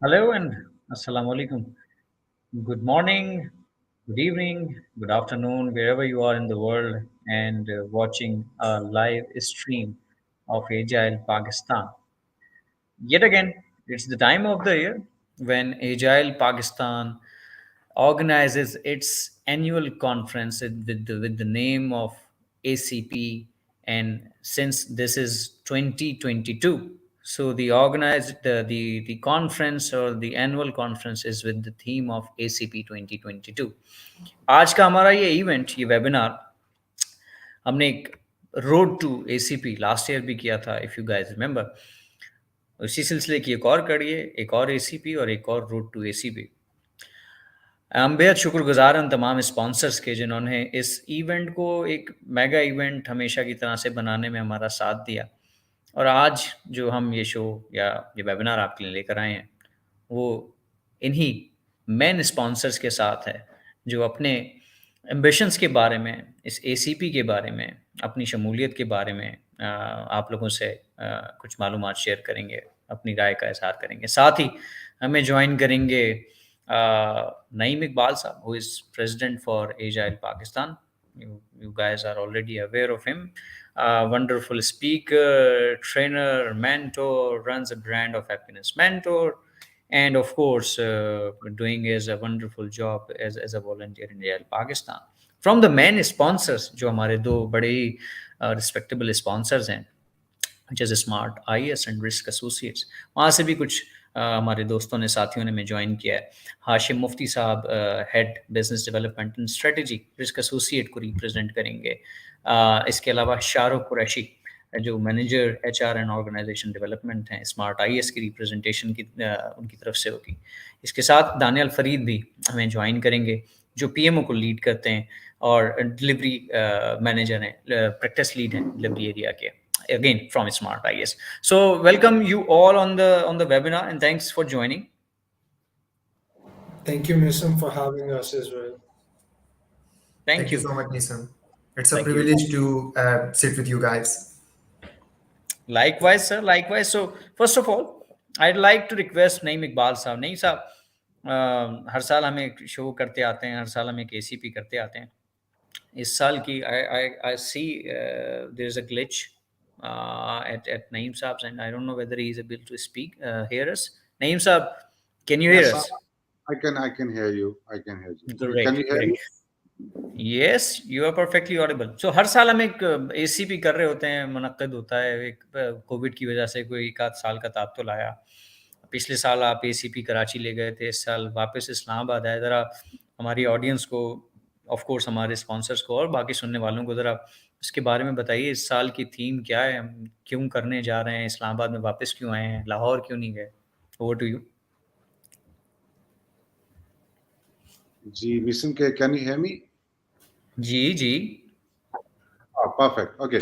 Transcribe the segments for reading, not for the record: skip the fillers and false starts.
Hello and assalamu alaikum. Good morning, good evening, good afternoon, wherever you are in the world and watching a live stream of Agile Pakistan. Yet again, it's the time of the year when Agile Pakistan organizes its annual conference with the name of ACP. And since this is 2022, so the conference or the annual conference is with the theme of ACP 2022. आज का हमारा ये event ये webinar हमने एक road to ACP last year भी किया था इफ़ यू गाइस रिमेंबर। उसी सिलसिले की एक और कड़ी है, एक और एसीपी और एक और रोड टू एसीपी। हम बेहद शुक्रगुज़ार हैं उन तमाम स्पॉन्सर्स के जिन्होंने इस इवेंट को एक मेगा इवेंट हमेशा की तरह से बनाने में हमारा साथ दिया। और आज जो हम ये शो या ये वेबिनार आपके लिए लेकर आए हैं, वो इन्हीं मेन स्पॉन्सर्स के साथ है, जो अपने एम्बिशंस के बारे में, इस एसीपी के बारे में, अपनी शमूलियत के बारे में आप लोगों से कुछ मालूमात शेयर करेंगे, अपनी राय का इज़हार करेंगे। साथ ही हमें जॉइन करेंगे Naeem Iqbal sahab, who is president for Agile Pakistan. You guys are already aware of him. Wonderful speaker, trainer, mentor, runs a brand of happiness mentor, and of course, doing is a wonderful job as a volunteer in Agile Pakistan. From the main sponsors, जो हमारे दो बड़े ही respectable sponsors हैं, which is smart IS and risk associates, वहाँ से भी कुछ हमारे दोस्तों ने साथियों ने में ज्वाइन किया है। हाशिम मुफ्ती साहब head business development and strategy risk associate को रिप्रेजेंट करेंगे। इसके अलावा शाहरुख कुरैशी जो manager HR and organisation development हैं, स्मार्ट IS की रिप्रेजेंटेशन की उनकी तरफ से होगी। इसके साथ दानियाल फरीद भी हमें ज्वाइन करेंगे, जो PMO को लीड करते हैं और डिलीवरी मैनेजर हैं, प्रैक्टिस लीड हैं डिलीवरी एरिया के, again from Smart IS. So welcome you all on the webinar and thanks for joining. Thank you, Nisam, for having us as well. Thank you you so much, Nisam. It's a Thank you. privilege to sit with you guys. Likewise, sir. Likewise. So first of all, I'd like to request Naeem Iqbal साहब, नहीं साहब, हर साल हम एक show करते आते हैं, हर साल हम एक ACP करते आते हैं। इस साल की I see there is a glitch at Naeem Saab's, and I don't know whether he is able to speak, hear us. Naeem Saab, can you hear Yes, us? I can hear you. I can hear you. Great, Can you hear great. me? Yes, you are perfectly audible. So हर साल हम एक ACP कर रहे होते हैं, मुनक्कद होता है, एक कोविड की वजह से कोई एक आध साल का ताब तो लाया। पिछले साल आप ACP कराची ले गए थे, इस साल वापस इस्लामाबाद आए। ज़रा हमारी ऑडियंस को, ऑफ कोर्स हमारे स्पॉन्सर्स को और बाकी सुनने वालों को ज़रा इसके बारे में बताइए, इस साल की थीम क्या है, हम क्यों करने जा रहे हैं, इस्लामाबाद में वापस क्यों आए हैं, लाहौर क्यों नहीं गए? Over to you. Ji, Missing, can you hear me? जी। Oh, perfect. Okay.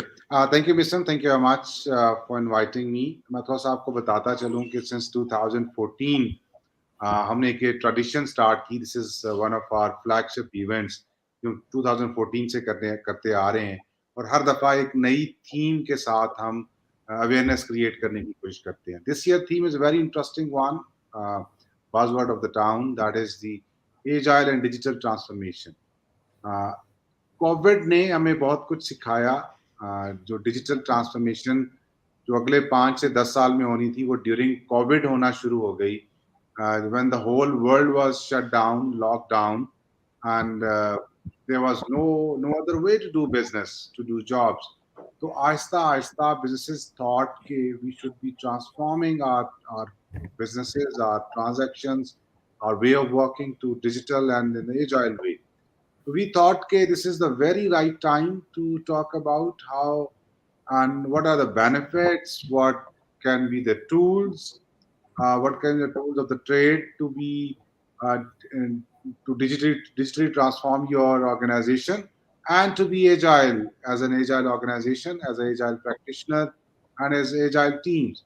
Thank you, Missing. Thank you very much for inviting me. मैं थोड़ा सा आपको बताता चलूँ कि since 2014 हमने एक ट्रेडिशन स्टार्ट की. This is one of our flagship events जो 2014 से करते आ रहे हैं, और हर दफ़ा एक नई थीम के साथ हम अवेयरनेस क्रिएट करने की कोशिश करते हैं. This year theme is a very interesting one, buzzword of the town, that is the Agile and digital transformation. Covid ने हमें बहुत कुछ सिखाया. जो डिजिटल ट्रांसफॉर्मेशन जो अगले 5 से 10 साल में होनी थी, वो ड्यूरिंग कोविड होना शुरू हो गई. When the whole world was shut down, locked down, and there was no other way to do business, to do jobs. So Aahista Aahista businesses thought कि we should be transforming our businesses, our transactions, our way of working to digital and in an agile way. So we thought okay, this is the very right time to talk about how and what are the benefits, what can be the tools, what can be the tools of the trade to be to digitally transform your organization and to be agile as an agile organization, as an agile practitioner, and as agile teams.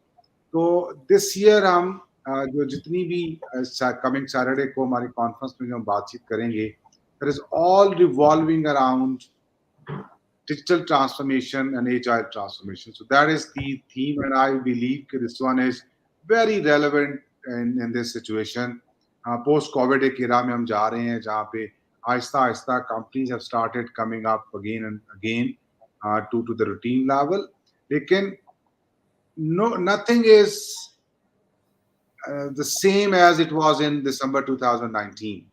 तो this year हम जो जितनी भी coming Saturday को हमारी conference में जो हम बातचीत करेंगे, that is all revolving around digital transformation and agile transformation. So that is the theme, and I believe that this one is very relevant in this situation. Post COVID एक era में हम जा रहे हैं जहाँ पे Aahista Aahista companies have started coming up again and again to the routine level. लेकिन no, nothing is the same as it was in December 2019.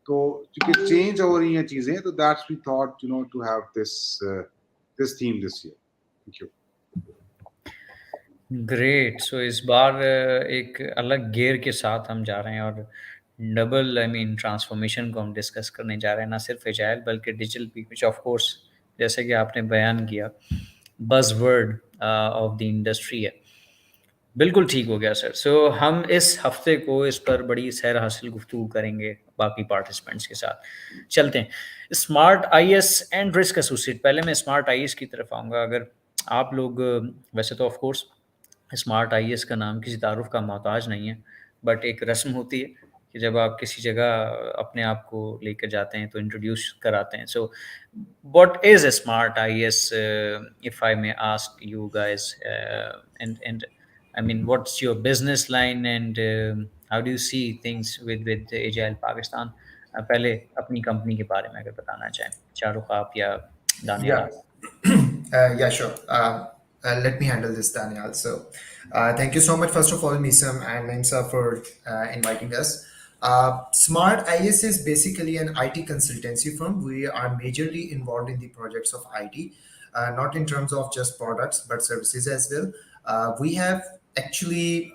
तो क्योंकि change हो रही हैं चीजें, तो that's we thought to have this theme this year. Thank you. Great. So इस बार एक अलग गियर के साथ हम जा रहे हैं और डबल ट्रांसफॉर्मेशन को हम डिस्कस करने जा रहे हैं, ना सिर्फ एजाइल बल्कि डिजिटल भी, विच ऑफ कोर्स जैसे कि आपने बयान किया बज़वर्ड ऑफ द इंडस्ट्री है। बिल्कुल ठीक हो गया सर। सो हम इस हफ्ते को इस पर बड़ी सैर हासिल गुफ्तगू करेंगे बाकी पार्टिसिपेंट्स के साथ। चलते हैं smart IAS and risk associate. पहले मैं स्मार्ट आईएएस की तरफ आऊँगा। अगर आप लोग वैसे तो ऑफ कोर्स स्मार्ट आईएएस का नाम किसी तारुफ का मोहताज नहीं है, बट एक रस्म होती है कि जब आप किसी जगह अपने आप को लेकर जाते हैं तो इंट्रोड्यूस कराते हैं। So what is a smart IAS, if I may ask you guys, and I mean, what's your business line and how do you see things with Agile Pakistan? पहले अपनी कंपनी के बारे में अगर बताना चाहें, शाहरुख आप या दानियाल Yeah. आप। Yeah, sure. Let me handle this, Daniel. So, thank you so much, first of all, Misam and Naeem for inviting us. Smart IS is basically an IT consultancy firm. We are majorly involved in the projects of IT, not in terms of just products, but services as well. We have actually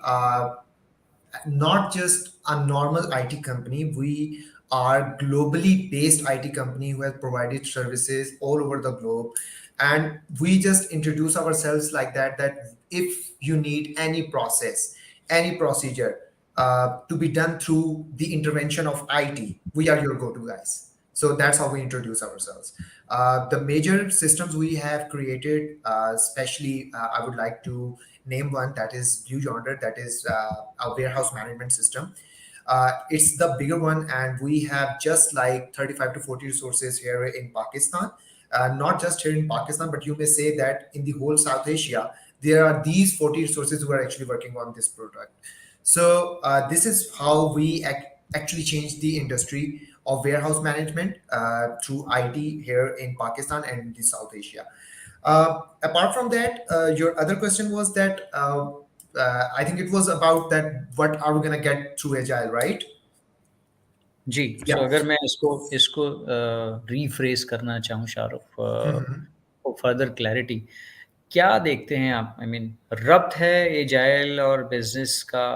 not just a normal IT company. We are globally based IT company who has provided services all over the globe. And we just introduce ourselves like that, that if you need any process, any procedure to be done through the intervention of IT, we are your go-to guys. So that's how we introduce ourselves. The major systems we have created, especially I would like to name one, that is Blue Yonder, that is a warehouse management system. It's the bigger one, and we have just like 35 to 40 resources here in Pakistan. Not just here in Pakistan, but you may say that in the whole South Asia, there are these 40 resources who are actually working on this product. So this is how we actually change the industry of warehouse management through IT here in Pakistan and in the South Asia. Apart from that, your other question was that I think it was about that what are we going to get through Agile, right? जी। सो अगर मैं इसको rephrase करना चाहूँ Shahrukh, for further clarity, क्या देखते हैं आप? I mean रब्त है एजाइल और बिजनेस का,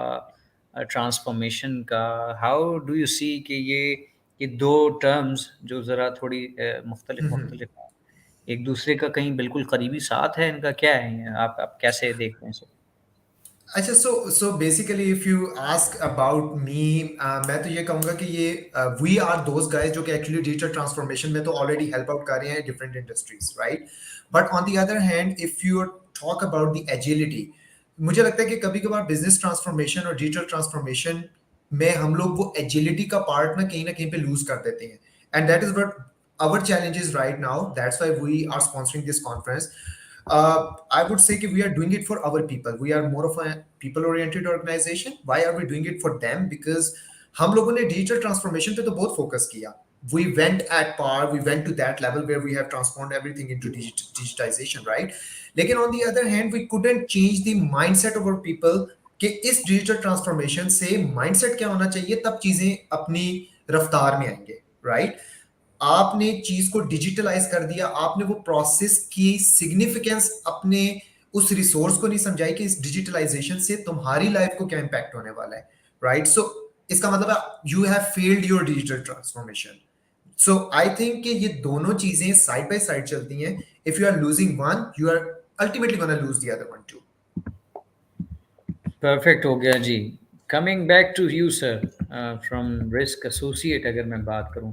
ट्रांसफॉर्मेशन का? हाउ डू यू सी कि ये दो टर्म्स जो ज़रा थोड़ी मुख्तलिफ एक दूसरे का कहीं बिल्कुल करीबी साथ है, इनका क्या है? आप कैसे देखते हैं इसे? अच्छा, so basically if you ask about me, मैं तो ये कहूँगा कि ये we are those guys जो कि actually digital transformation में तो already help out कर रहे हैं different industries, right? But on the other hand, if you talk about the agility, मुझे लगता है कि कभी कभार business transformation और digital transformation में हम लोग वो agility का part ना कहीं पे lose कर देते हैं, and that is what our challenge is right now. That's why we are sponsoring this conference. I would say that we are doing it for our people. We are more of a people-oriented organization. Why are we doing it for them? Because हम लोगों ने digital transformation पे तो बहुत focus किया. We went at par. We went to that level where we have transformed everything into digitization, right? लेकिन on the other hand, we couldn't change the mindset of our people कि इस digital transformation से mindset क्या होना चाहिए, तब चीजें अपनी रफ्तार में आएंगे, right? आपने चीज को डिजिटलाइज कर दिया, आपने वो प्रोसेस की सिग्निफिकेंस अपने उस रिसोर्स को नहीं समझाई कि इस डिजिटलाइजेशन से तुम्हारी लाइफ को क्या इंपैक्ट होने वाला है, राइट? सो इसका मतलब है you have failed your digital transformation. So I think कि ये दोनों चीजें साइड बाय साइड चलती हैं. If you are losing one, you are ultimately gonna lose the other one too. Perfect हो गया जी। Coming back to you sir, from Risk Associate, अगर मैं बात करूं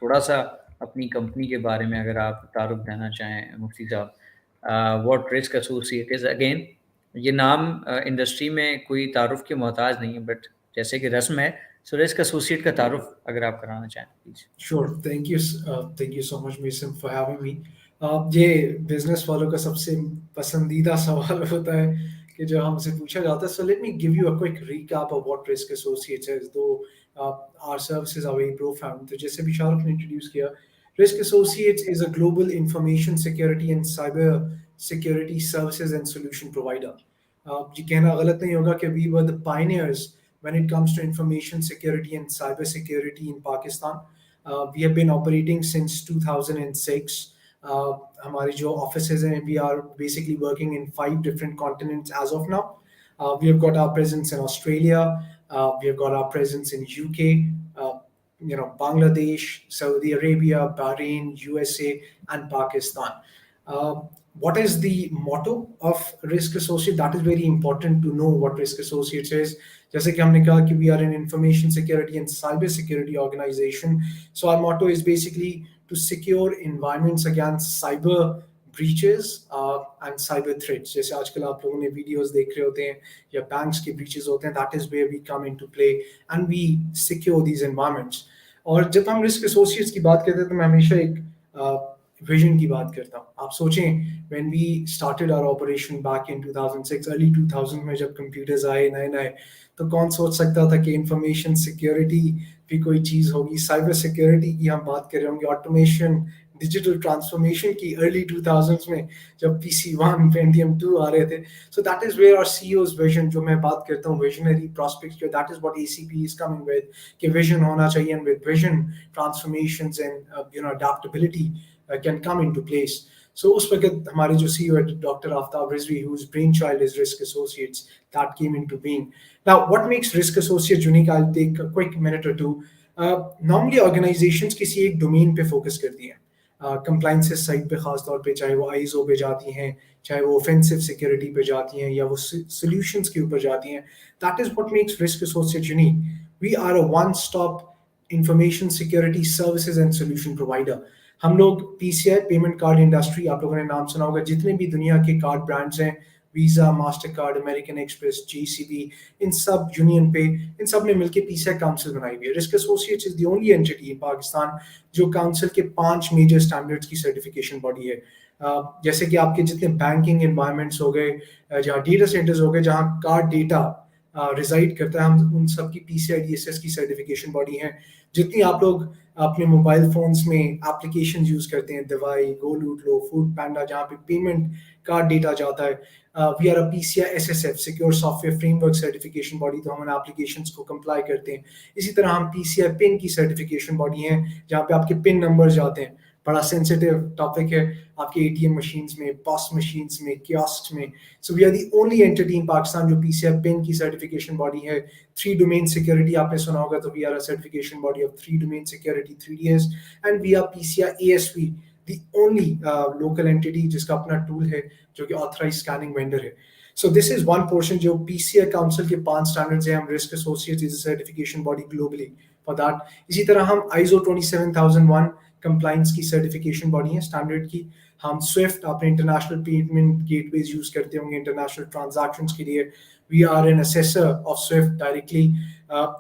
थोड़ा सा अपनी कंपनी के बारे में, अगर आप तारुफ देना चाहें मुफ्ती साहब, what risk associate is. Again ये नाम इंडस्ट्री में कोई तारुफ के मोहताज नहीं है, बट जैसे कि रस्म है, सो रिस्क एसोसिएट का तारुफ अगर आप कराना चाहें please. Sure. Thank you so much, Mason, for having me. ये बिजनेस वालों का सबसे पसंदीदा सवाल होता है कि जो हमसे पूछा जाता है. So let me give you a quick recap of what Risk Associates is, though our services are very profound. तो जैसे भी शाहरुख ने introduce किया, Risk Associates is a global information security and cyber security services and solution provider. ये कहना गलत नहीं होगा कि we were the pioneers when it comes to information security and cyber security in Pakistan. We have been operating since 2006. हमारे जो offices हैं, we are basically working in 5 different continents as of now. We have got our presence in Australia. We have got our presence in UK. Bangladesh, Saudi Arabia, Bahrain, USA, and Pakistan. Uh, what is the motto of Risk Associate? That is very important to know what Risk Associates is. जैसे कि हमने कहा कि we are an information security and cyber security organization. So our motto is basically to secure environments against cyber breaches and cyber threats. जैसे आजकल आप लोगों ने videos देख रहे होते हैं या banks के breaches होते हैं, that is where we come into play and we secure these environments. और जब हम रिस्क एसोसिएट्स की बात करते हैं तो मैं हमेशा एक विजन की बात करता हूँ. आप सोचें, when we started our operation back in 2006, early 2000 में जब कंप्यूटर्स आए नए नए, तो कौन सोच सकता था कि इंफॉर्मेशन सिक्योरिटी भी कोई चीज़ होगी. साइबर सिक्योरिटी की हम बात कर रहे होंगे, ऑटोमेशन, डिजिटल ट्रांसफॉर्मेशन की अर्ली 2000s में जब PC1 Pentium 2 आ रहे थे. So that is where our CEO's vision, जो मैं बात करता हूँ visionary prospects, that is what ACP is coming with, कि विजन होना चाहिए, and with vision transformations and adaptability can come into place. So उस वक्त हमारे जो CEO है doctor Aftab Rizvi, whose brainchild is Risk Associates, that came into being. Now, what makes Risk Associates unique? I'll take a quick minute or two. Normally organizations किसी एक domain पे focus करती हैं. कंप्लाइंसेस साइड पे खास तौर पे, चाहे वो आईएसओ पे जाती हैं, चाहे वो ऑफेंसिव सिक्योरिटी पे जाती हैं, या वो सॉल्यूशंस के ऊपर जाती हैं. That is what makes risk associate unique. We are a one stop information security services and solution provider. हम लोग PCI पेमेंट कार्ड इंडस्ट्री, आप लोगों ने नाम सुना होगा, जितने भी दुनिया के कार्ड ब्रांड्स हैं, visa, master card, American express, GCB, इन सब, यूनियन पे, इन सब ने मिलकर PCI काउंसिल बनाई हुई है. Risk associates is the only entity in Pakistan जो काउंसिल के 5 मेजर स्टैंडर्ड्स की सर्टिफिकेशन बॉडी है. जैसे कि आपके जितने बैंकिंग एनवायरनमेंट्स हो गए, जहाँ डेटा सेंटर्स हो गए, जहाँ कार्ड डेटा रिजाइड करता है, हम उन सब की PCI DSS की सर्टिफिकेशन बॉडी है. जितनी आप लोग अपने मोबाइल फोन्स में एप्लीकेशन यूज करते हैं, दवाई, गो लूट लो, फूड पैंडा, जहाँ पे पेमेंट कार्ड डेटा जाता है, we are a PCI SSF secure software framework certification body, तो हम एप्लीकेशंस को कंप्लाई करते हैं. इसी तरह हम PCI पिन की सर्टिफिकेशन बॉडी हैं, जहाँ पे आपके पिन नंबर्स जाते हैं. बड़ा सेंसिटिव टॉपिक है आपके ATM मशीन्स में, पॉस मशीन्स में, कियोस्क में. So we are the only entity in Pakistan जो PCI पिन की सर्टिफिकेशन बॉडी है. 3 डोमेन सिक्योरिटी आपने सुना होगा, तो we are a certification body of 3 domain security, 3DS, and we are PCI ASV, the only local entity जिसका अपना tool है, जो कि ऑथराइज स्कैनिंग वेंडर है. So this is one portion जो PCI काउंसिल के 5 स्टैंडर्ड्स हैं. हम risk associates is a certification body globally for that. इसी तरह हम ISO 27001 कंप्लायंस की सर्टिफिकेशन बॉडी है, स्टैंडर्ड की. हम स्विफ्ट, आपने इंटरनेशनल पेमेंट गेटवेज यूज करते होंगे इंटरनेशनल ट्रांजैक्शंस के लिए, we are an assessor of SWIFT directly.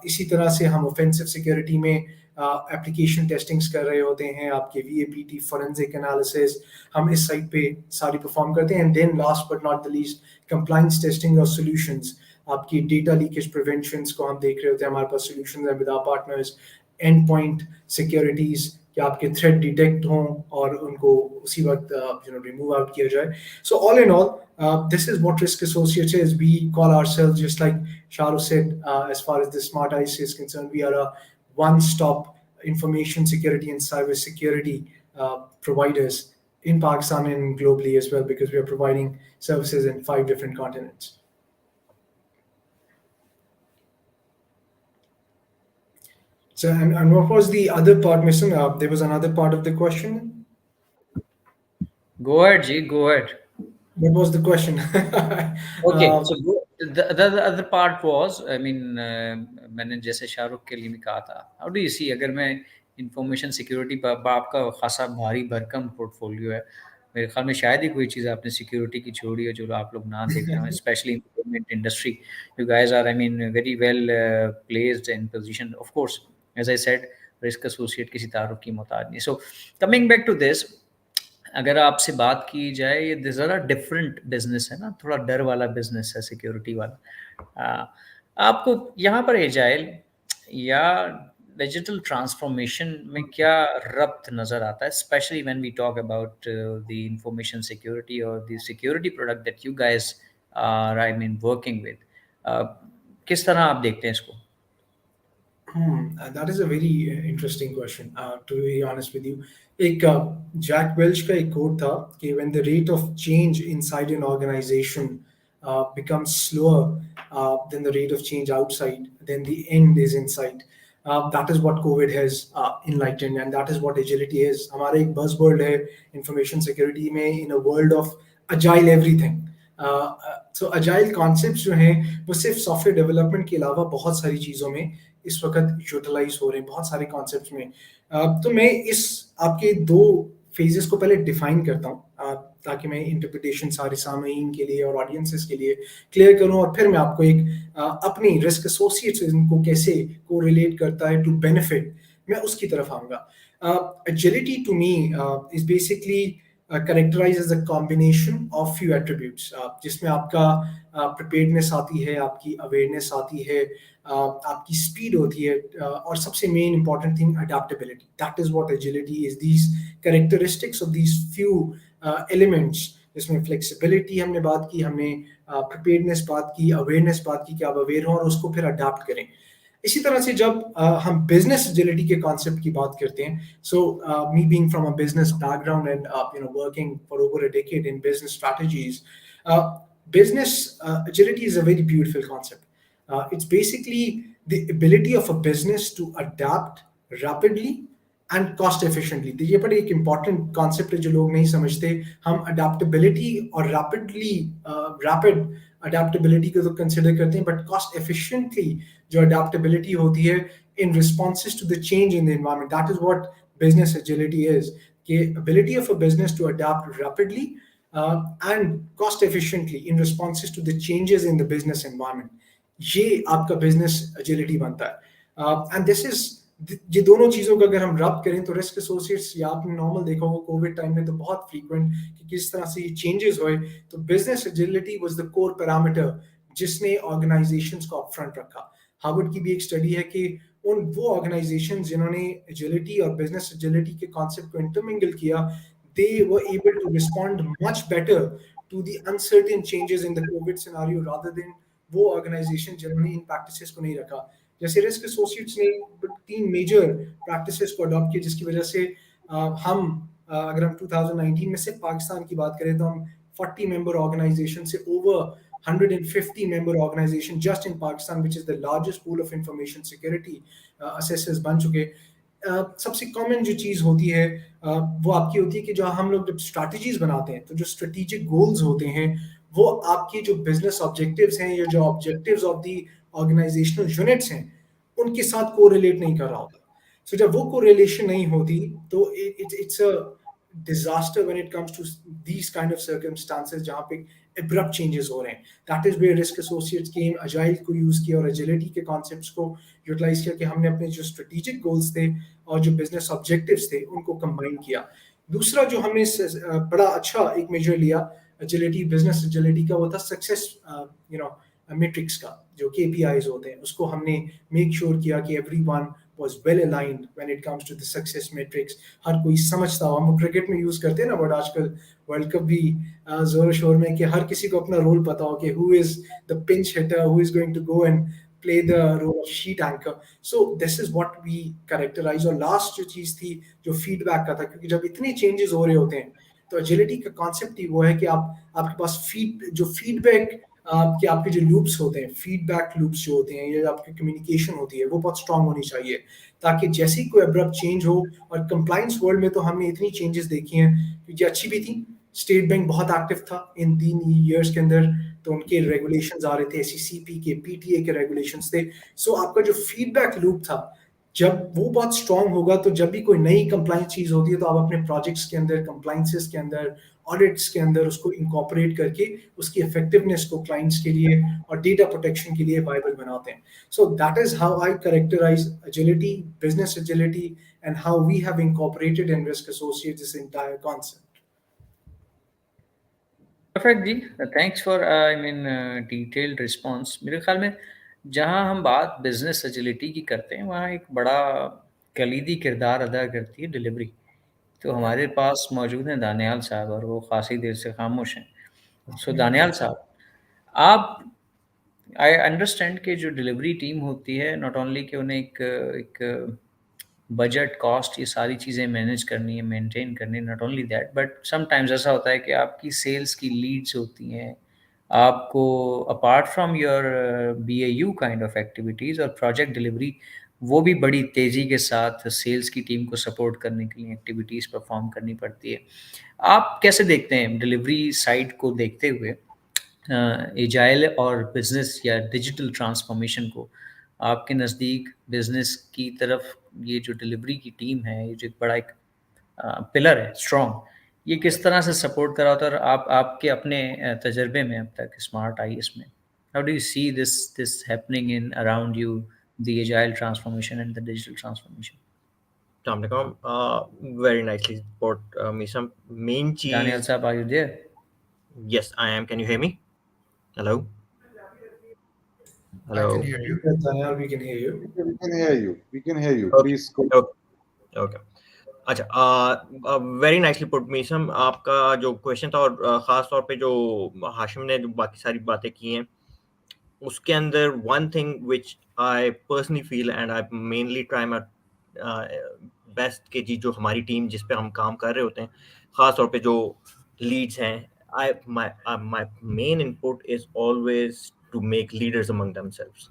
इसी तरह से हम ऑफेंसिव सिक्योरिटी में एप्लीकेशन टेस्टिंग्स कर रहे होते हैं, आपके VAPT फॉरेंसिक एनालिसिस हम इस साइट पे सारी परफॉर्म करते हैं. And then last but not the least, compliance testing और सॉल्यूशंस, आपकी डेटा लीकेज प्रिवेंशंस को हम देख रहे होते हैं. हमारे पास सॉल्यूशंस हैं with our partners, end point securities, कि आपके थ्रेट डिटेक्ट हों और उनको उसी वक्त रिमूव आउट किया जाए. So all in all, this is what Risk Associates is. We call ourselves, just like Shahrukh said, as far as the Smartis is concerned, we are a one-stop information security and cyber security providers in Pakistan and globally as well, because we are providing services in 5 different continents. So, and what was the other part, Mr.? There was another part of the question. Go ahead, G. Go ahead. What was the question? Okay, so the other part was, I mean, मैंने जैसे शाहरुख के लिए भी कहा था, how do you see, अगर मैं information security पर आपका खासा भारी भरकम पोर्टफोलियो है, मेरे ख्याल में शायद ही कोई चीज़ आपने सिक्योरिटी की छोड़ी है जो आप लोग ना देख रहे हो, especially payment industry. You guys are, I mean, very well placed in position. Of course, as I said, risk associate किसी तारुफ की मोहताज नहीं. So coming back to this, अगर आपसे बात की जाए, ये ज़रा डिफरेंट बिजनेस है ना, थोड़ा डर वाला बिजनेस है, सिक्योरिटी वाला। आपको यहाँ पर एजाइल या डिजिटल ट्रांसफॉर्मेशन में क्या रब्त नज़र आता है, specially when we talk about the information security और the security product that you guys are, I mean, working with? किस तरह आप देखते हैं इसको? That is a very interesting question. To be honest with you, एक जैक वेल्च का एक कोट था कि when the rate of change inside an organization becomes slower than the rate of change outside, then the end is inside. That is what COVID has enlightened, and that is what agility is. हमारा एक buzzword है information security में, in a world of agile everything. So agile concepts जो हैं वो सिर्फ software development के अलावा बहुत सारी चीज़ों में इस वक्त यूटिलाइज हो रहे हैं, बहुत सारे कॉन्सेप्ट्स में। तो मैं इस आपके दो फेजेस को पहले डिफाइन करता हूँ, ताकि मैं इंटरप्रिटेशन सारे सामयीन के लिए और ऑडियंसेस के लिए क्लियर करूँ, और फिर मैं आपको एक अपनी रिस्क एसोसिएट्स इनको कैसे को रिलेट करता है टू बेनिफिट, मैं उसकी तरफ आऊँगा। Agility to me is basically characterized as a combination of few attributes, जिसमें आपका preparedness आती है, आपकी awareness आती है, आपकी speed होती है, और सबसे main important thing adaptability. That is what agility is. These characteristics of these few elements, जिसमें flexibility हमने बात की, हमने preparedness बात की, awareness बात की कि आप aware हो और उसको फिर adapt करें। इसी तरह से जब हम बिजनेस एजिलिटी के कॉन्सेप्ट की बात करते हैं, so me being from a business background and working for over a decade in business strategies, business agility is a very beautiful concept. It's basically the ability of a business to adapt rapidly and cost efficiently. तो ये बड़ी एक important concept है जो लोग नहीं समझते। हम adaptability और rapid adaptability को तो consider करते हैं, but cost efficiently जो adaptability होती है in responses to the change in the environment, that is what business agility is. कि ability of a business to adapt rapidly and cost efficiently in responses to the changes in the business environment, ये आपका business agility बनता है। And this is, ये दोनों चीजों का अगर हम रब करें तो रिस्क एसोसिएट्स, या आपने नॉर्मल देखा होगा कोविड टाइम में तो बहुत फ्रीक्वेंट कि किस तरह से ये चेंजेस हुए, तो business agility was the core parameter जिसने ऑर्गेनाइजेशंस को अपफ्रंट रखा। हार्वर्ड की भी एक स्टडी है कि उन वो ऑर्गेनाइजेशंस जिन्होंने एजिलिटी और बिजनेस एजिलिटी के कॉन्सेप्ट को इंटरमिंगल किया, they were able to respond much better to the uncertain changes in the COVID scenario rather than वो ऑर्गेनाइजेशन जिन्होंने इन प्रैक्टिसेस को नहीं रखा। जैसे रिस्क एसोसिएट्स ने 3 मेजर प्रैक्टिसेस को अडॉप्ट किया, जिसकी वजह से हम अगर हम 2019 में सिर्फ पाकिस्तान की बात करें तो हम 40 मेंबर ऑर्गेनाइजेशन से over 150 member organization just in Pakistan, which is the largest pool of information security assessors बन चुके। सबसे कॉमन जो चीज़ होती है वो आपकी होती है कि जो हम लोग जब स्ट्रैटेजीज बनाते हैं तो जो स्ट्रेटेजिक गोल्स होते हैं वो आपकी जो बिजनेस ऑब्जेक्टिव्स हैं या जो objectives of the organisational units हैं उनके साथ कोरिलेट नहीं कर रहा होता। सो जब वो कोरिलेशन नहीं होती तो it's a disaster when it comes to these kind of circumstances जहाँ पे abrupt changes हो रहे हैं। That is where risk associates came, agile को use किया और agility के concepts को utilize किया कि हमने अपने जो strategic goals थे और जो business objectives थे उनको combine किया। दूसरा जो हमने बड़ा अच्छा एक measure लिया agility, business agility का, वो था success metrics का, जो KPIs होते हैं उसको हमने make sure किया कि everyone was well aligned when it comes to the success metrics। हर कोई समझता हो, हम क्रिकेट में यूज करते हैं ना बट आजकल वर्ल्ड कप भी जोर शोर में कि हर किसी को अपना रोल पता हो कि who is the pinch hitter, who is going to go and play the role of sheet anchor। So this is what we characterize। और लास्ट जो चीज थी जो फीडबैक का था, क्योंकि जब इतने चेंजेस हो रहे होते हैं तो एजिलिटी का कॉन्सेप्ट ही वो है कि आपके पास फीडबैक कि आपके जो लूप्स होते हैं, फीडबैक लूप्स जो होते हैं या आपकी कम्युनिकेशन होती है वो बहुत स्ट्रांग होनी चाहिए, ताकि जैसे ही कोई अब्रप्ट चेंज हो। और कंप्लायंस वर्ल्ड में तो हमने इतनी चेंजेस देखी हैं, क्योंकि अच्छी भी थी। स्टेट बैंक बहुत एक्टिव था इन 3 ईयर्स के अंदर, तो उनके रेगुलेशंस आ रहे थे, एसईसीपी के, पीटीए के रेगुलेशंस थे। सो आपका जो फीडबैक लूप था जब वो बहुत स्ट्रांग होगा तो जब भी कोई नई कंप्लायंस चीज होती है तो आप अपने प्रोजेक्ट्स के अंदर, कंप्लायंसेस के अंदर, ऑडिट्स के अंदर उसको इंकॉर्पोरेट करके उसकी इफेक्टिवनेस को क्लाइंट्स के लिए और डेटा प्रोटेक्शन के लिए वायबल बनाते हैं। So that is how I characterise agility, business agility, and how we have incorporated in Risk Associate this entire concept. Perfect जी। Thanks for I mean detailed response. मेरे ख्याल में जहाँ हम बात बिजनेस एजिलिटी की करते हैं वहाँ एक बड़ा कलीदी किरदार अदा करती है डिलीवरी। तो हमारे पास मौजूद हैं दानियाल साहब और वो खासी देर से खामोश हैं। सो दानियाल साहब, आप आई अंडरस्टैंड कि जो डिलीवरी टीम होती है नॉट ओनली कि उन्हें एक एक बजट कॉस्ट ये सारी चीज़ें मैनेज करनी है, मेंटेन करनी है, not only that but sometimes ऐसा होता है कि आपकी सेल्स की लीड्स होती हैं, आपको apart from your BAU kind of activities और प्रोजेक्ट डिलीवरी, वो भी बड़ी तेज़ी के साथ सेल्स की टीम को सपोर्ट करने के लिए एक्टिविटीज़ परफॉर्म करनी पड़ती है। आप कैसे देखते हैं डिलीवरी साइड को देखते हुए एजाइल और बिजनेस या डिजिटल ट्रांसफॉर्मेशन को? आपके नज़दीक बिजनेस की तरफ ये जो डिलीवरी की टीम है, ये जो एक बड़ा एक पिलर है स्ट्रॉन्ग, ये किस तरह से सपोर्ट करा होता है? और आप आपके अपने तजर्बे में अब तक स्मार्ट आईएएस में, how do you see this happening in around you, the agile transformation and the digital transformation? Very nicely put, Misam. Main Daniel cheese. साहब, are you there? Yes, I am. Can you hear me? Hello? I can Hello? hear you. Yes, Daniel, we can hear you. We can hear you. We can hear you. Okay. Please go. Okay. Okay. अच्छा, very nicely put Meesam. आपका जो question था और ख़ास तौर पे जो हाशिम ने जो बाकी सारी बातें की हैं, उसके अंदर one thing which I personally feel and I mainly try my best कि जी जो हमारी टीम जिस पे हम काम कर रहे होते हैं, ख़ास तौर पे जो लीड्स हैं, I my main input is always to make leaders among themselves.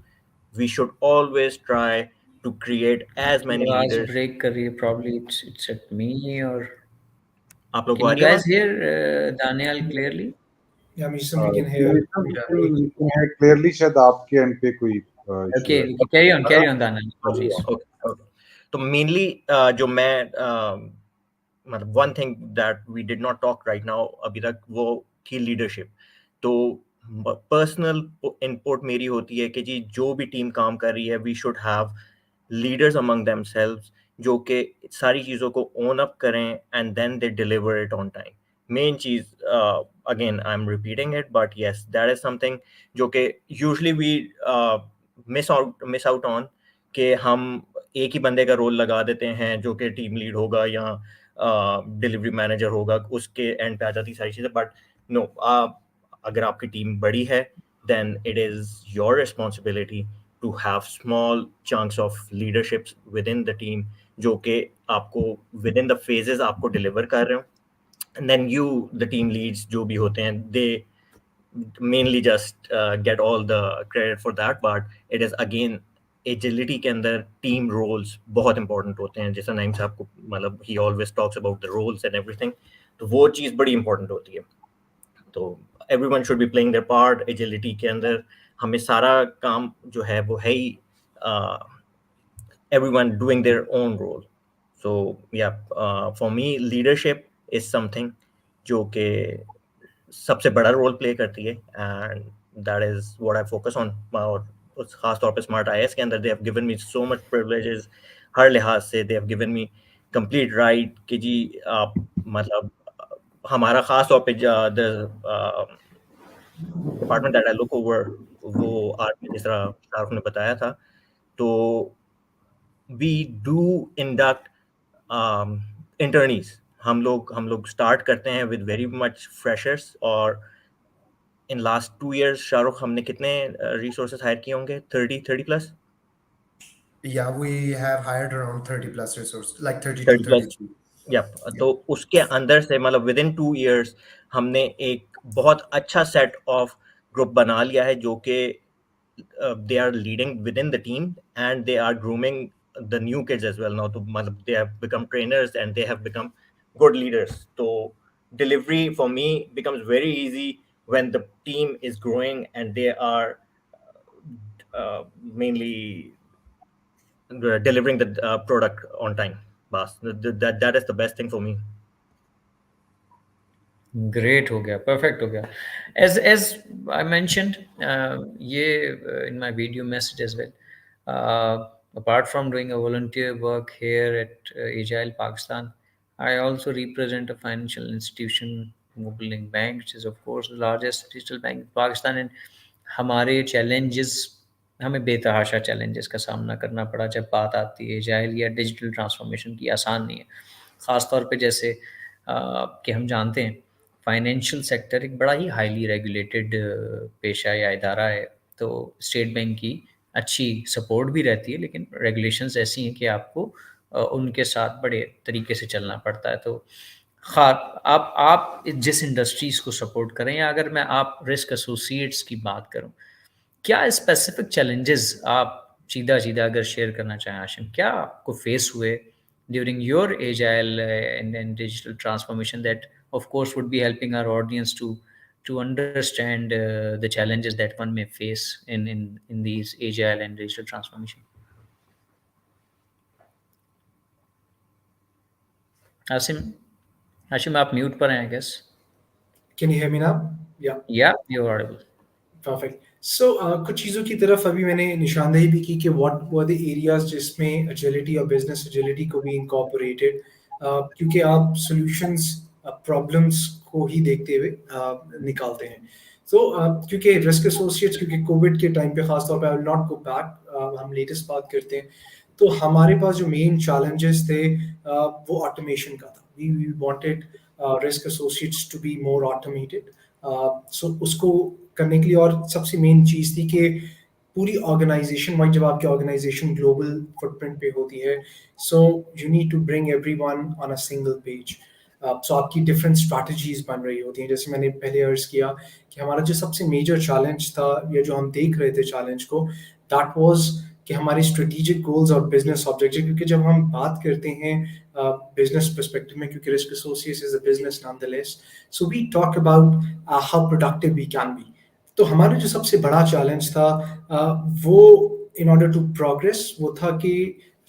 We should always try to create as many आवाज़ लीडर्स। ब्रेक कर रही है, प्रॉब्ली इट्स एट मी और आप लोग को can आ you रही है guys आवाज़? hear Daniel clearly? Yeah, Misam, we can hear. We can hear clearly. शायद आपके एंड पे कोई इशू है। Okay, okay, carry on, Daniel, please. Okay, okay. तो मेनली जो मैं मतलब one thing that we did not talk right now अभी तक, वो थी लीडरशिप। तो पर्सनल इनपुट मेरी होती है कि जी जो भी टीम काम कर रही है, we should have leaders among themselves जो कि सारी चीज़ों को ओन अप करें and then they deliver it on time. Main चीज़, again I am repeating it, but yes that is something जो कि usually we miss out on, कि हम एक ही बंदे का रोल लगा देते हैं जो कि टीम लीड होगा या डिलीवरी मैनेजर होगा, उसके एंड पे आ जाती सारी चीज़ें। बट नो, अगर आपकी टीम बड़ी है, then it is your responsibility to have small chunks of leaderships within the team, जो कि आपको विद इन द फेजेस आपको डिलीवर कर रहे हो। And then you the team leads जो भी होते हैं, they mainly just get all the credit for that, but it is again agility के अंदर टीम रोल्स बहुत इंपॉर्टेंट होते हैं। जैसा नईम साहब को मतलब ही always talks about the roles and everything, तो वो चीज़ बड़ी इंपॉर्टेंट होती है। तो everyone should be playing their part. Agility के अंदर हमें सारा काम जो है वो है ही everyone doing their own role. So yeah, for me leadership is something जो कि सबसे बड़ा रोल प्ले करती है, and that is what I focus on. और उस खास तौर पे स्मार्ट आईएएस के अंदर they have given me so much privileges. हर लिहाज से they have given me complete right कि जी आप मतलब हमारा खास तौर पे the department that I look over, वो आर्मी, जिस तरह शाहरुख ने बताया था, तो वी डू इंडक्ट इंटर्नीज। हम लोग स्टार्ट करते हैं विद वेरी मच फ्रेशर्स, और इन लास्ट 2 years शाहरुख हमने कितने रिसोर्सेज हायर किए होंगे? 30 plus. Yeah, we have hired around 30 plus resources, like 30 to 30 plus, 33. या Yeah. तो उसके अंदर से मतलब विद इन 2 years हमने एक बहुत अच्छा सेट ऑफ ग्रुप बना लिया है, जो कि they are leading within the team and they are grooming the new kids as well now, to matlab, they have become trainers and they have become good leaders. So delivery for me becomes very easy when the team is growing and they are mainly delivering the product on time. Bas, that is the best thing for me. Great हो गया, perfect हो गया। As I mentioned ये in my video message as well, apart from doing a volunteer work here at Agile Pakistan, I also represent a financial institution mobiling bank, which is of course the largest digital bank in Pakistan. And हमारे challenges, हमें बेतहाशा challenges का सामना करना पड़ा जब बात आती है एजाइल या डिजिटल ट्रांसफॉर्मेशन की। आसान नहीं है, ख़ास तौर पे जैसे कि हम जानते हैं फाइनेंशियल सेक्टर एक बड़ा ही हाईली रेगुलेटेड पेशा या इदारा है। तो स्टेट बैंक की अच्छी सपोर्ट भी रहती है, लेकिन रेगुलेशंस ऐसी हैं कि आपको उनके साथ बड़े तरीके से चलना पड़ता है। तो खा आप जिस इंडस्ट्रीज़ को सपोर्ट करें, या अगर मैं आप रिस्क एसोसिएट्स की बात करूं, क्या स्पेसिफिक चैलेंजेस आप सीधा-सीधा अगर शेयर करना चाहें हाशिम, क्या आपको फेस हुए during your agile and digital transformation that of course would be helping our audience to understand the challenges that one may face in these agile and digital transformation? Hashim, Hashim आप mute पर हैं I guess. Can you hear me now? Yeah. Yeah, you're audible. Perfect. So कुछ चीज़ों की तरफ अभी मैंने निशानदेही भी की कि व्हाट वर द एरियाज जिसमें एजिलिटी और बिजनेस एजिलिटी को भी इनकॉर्पोरेटेड, क्योंकि आप सॉल्यूशंस प्रॉब्लम्स को ही देखते हुए निकालते हैं। तो क्योंकि रिस्क एसोसिएट्स, क्योंकि कोविड के टाइम पे खासतौर पे, I will not go back, हम लेटेस्ट बात करते हैं, तो हमारे पास जो मेन चैलेंजेस थे वो ऑटोमेशन का था। We wanted risk associates to be more automated. So उसको करने के लिए, और सबसे मेन चीज़ थी कि पूरी ऑर्गेनाइजेशन वाइज, जब आपकी ऑर्गेनाइजेशन ग्लोबल फुटप्रिंट पे होती है, so you need to bring everyone on a single page. So आपकी डिफरेंट स्ट्रैटेजीज बन रही होती हैं। जैसे मैंने पहले अर्ज किया कि हमारा जो सबसे मेजर चैलेंज था, या जो हम देख रहे थे चैलेंज को, दैट वाज कि हमारे स्ट्रेटेजिक गोल्स और बिजनेस ऑब्जेक्टिव, क्योंकि जब हम बात करते हैं बिजनेस पर्सपेक्टिव में, क्योंकि risk associates is a business nonetheless, so we talk about how productive we can be. तो हमारा जो सबसे बड़ा चैलेंज था वो, इन ऑर्डर टू प्रोग्रेस, वो था कि